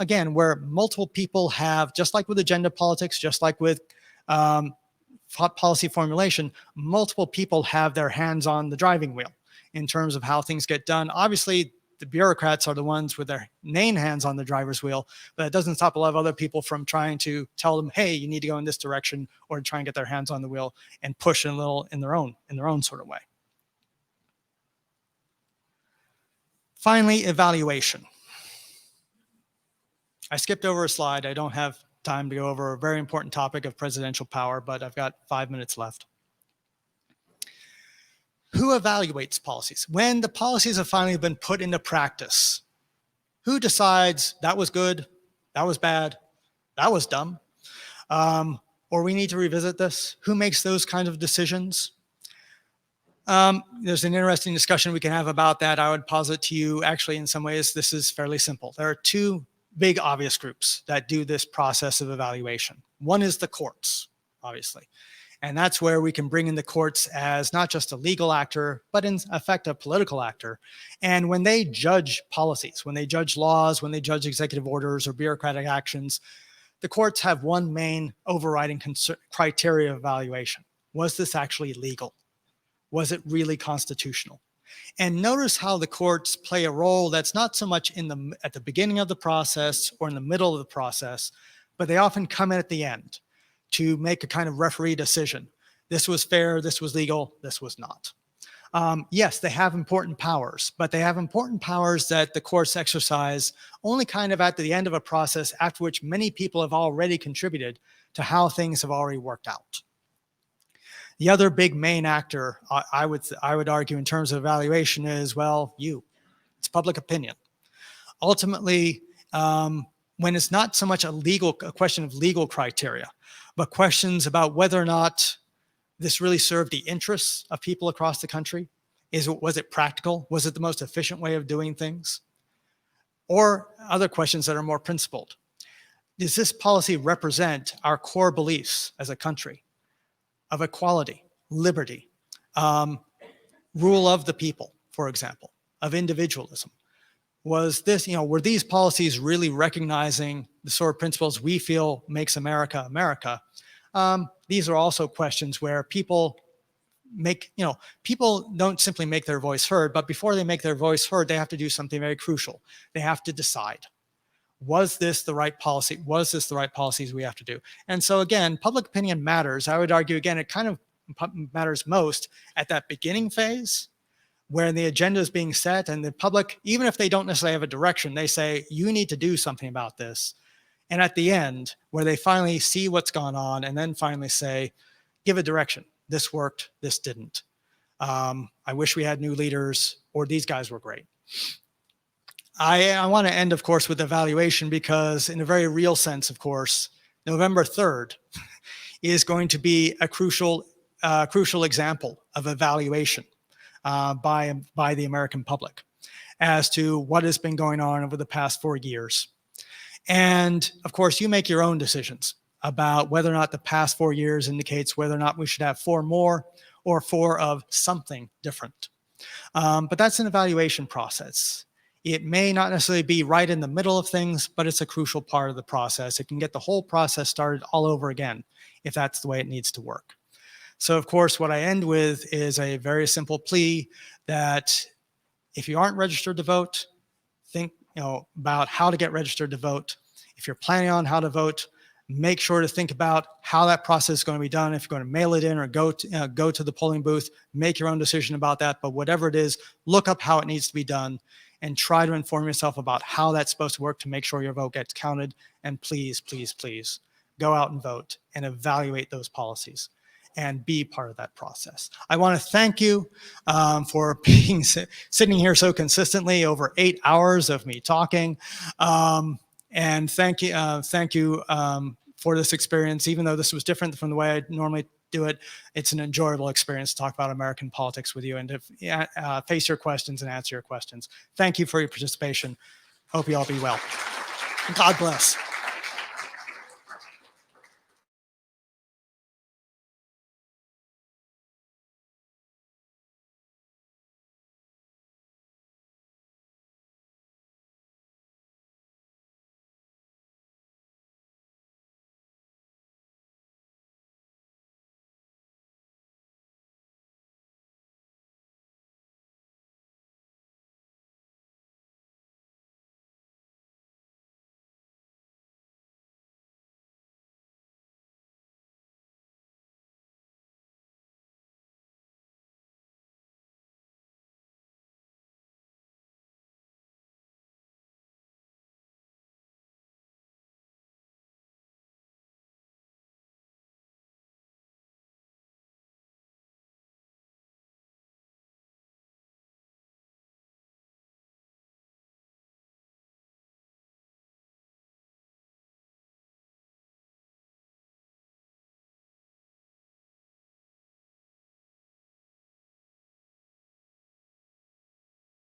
[SPEAKER 1] Again, where multiple people have, just like with agenda politics, just like with policy formulation, multiple people have their hands on the driving wheel in terms of how things get done. Obviously, the bureaucrats are the ones with their main hands on the driver's wheel, but it doesn't stop a lot of other people from trying to tell them, hey, you need to go in this direction, or try and get their hands on the wheel and push a little in their own sort of way. Finally, evaluation. I skipped over a slide. I don't have time to go over a very important topic of presidential power, but I've got 5 minutes left. Who evaluates policies? When the policies have finally been put into practice, who decides that was good, that was bad, that was dumb, or we need to revisit this? Who makes those kinds of decisions? There's an interesting discussion we can have about that. I would posit to you, actually, in some ways, this is fairly simple. There are two big obvious groups that do this process of evaluation. One is the courts, obviously. And that's where we can bring in the courts as not just a legal actor, but in effect a political actor. And when they judge policies, when they judge laws, when they judge executive orders or bureaucratic actions, the courts have one main overriding criteria of evaluation. Was this actually legal? Was it really constitutional? And notice how the courts play a role that's not so much at the beginning of the process or in the middle of the process, but they often come in at the end to make a kind of referee decision. This was fair, this was legal, this was not. Yes, they have important powers, but they have important powers that the courts exercise only kind of at the end of a process after which many people have already contributed to how things have already worked out. The other big main actor, I would argue, in terms of evaluation is, well, it's public opinion. Ultimately, when it's not so much a question of legal criteria, but questions about whether or not this really served the interests of people across the country. Was it practical? Was it the most efficient way of doing things? Or other questions that are more principled. Does this policy represent our core beliefs as a country of equality, liberty, rule of the people, for example, of individualism? Were these policies really recognizing the sort of principles we feel makes America America? These are also questions where people don't simply make their voice heard, but before they make their voice heard, they have to do something very crucial. They have to decide, was this the right policy? Was this the right policies we have to do? And so again, public opinion matters. I would argue, again, it kind of matters most at that beginning phase, where the agenda is being set and the public, even if they don't necessarily have a direction, they say, you need to do something about this. And at the end, where they finally see what's gone on and then finally say, give a direction. This worked, this didn't. I wish we had new leaders, or these guys were great. I want to end, of course, with evaluation because in a very real sense, of course, November 3rd is going to be a crucial example of evaluation by the American public as to what has been going on over the past 4 years. And of course, you make your own decisions about whether or not the past 4 years indicates whether or not we should have 4 more or 4 of something different. But that's an evaluation process. It may not necessarily be right in the middle of things, but it's a crucial part of the process. It can get the whole process started all over again if that's the way it needs to work. So of course, what I end with is a very simple plea that if you aren't registered to vote, think about how to get registered to vote. If you're planning on how to vote, make sure to think about how that process is going to be done. If you're going to mail it in or go to the polling booth, make your own decision about that. But whatever it is, look up how it needs to be done and try to inform yourself about how that's supposed to work to make sure your vote gets counted. And please, please, please go out and vote and evaluate those policies and be part of that process. I want to thank you for being sitting here so consistently over 8 hours of me talking. And thank you for this experience. Even though this was different from the way I normally do it, it's an enjoyable experience to talk about American politics with you and to face your questions and answer your questions. Thank you for your participation. Hope you all be well. God bless.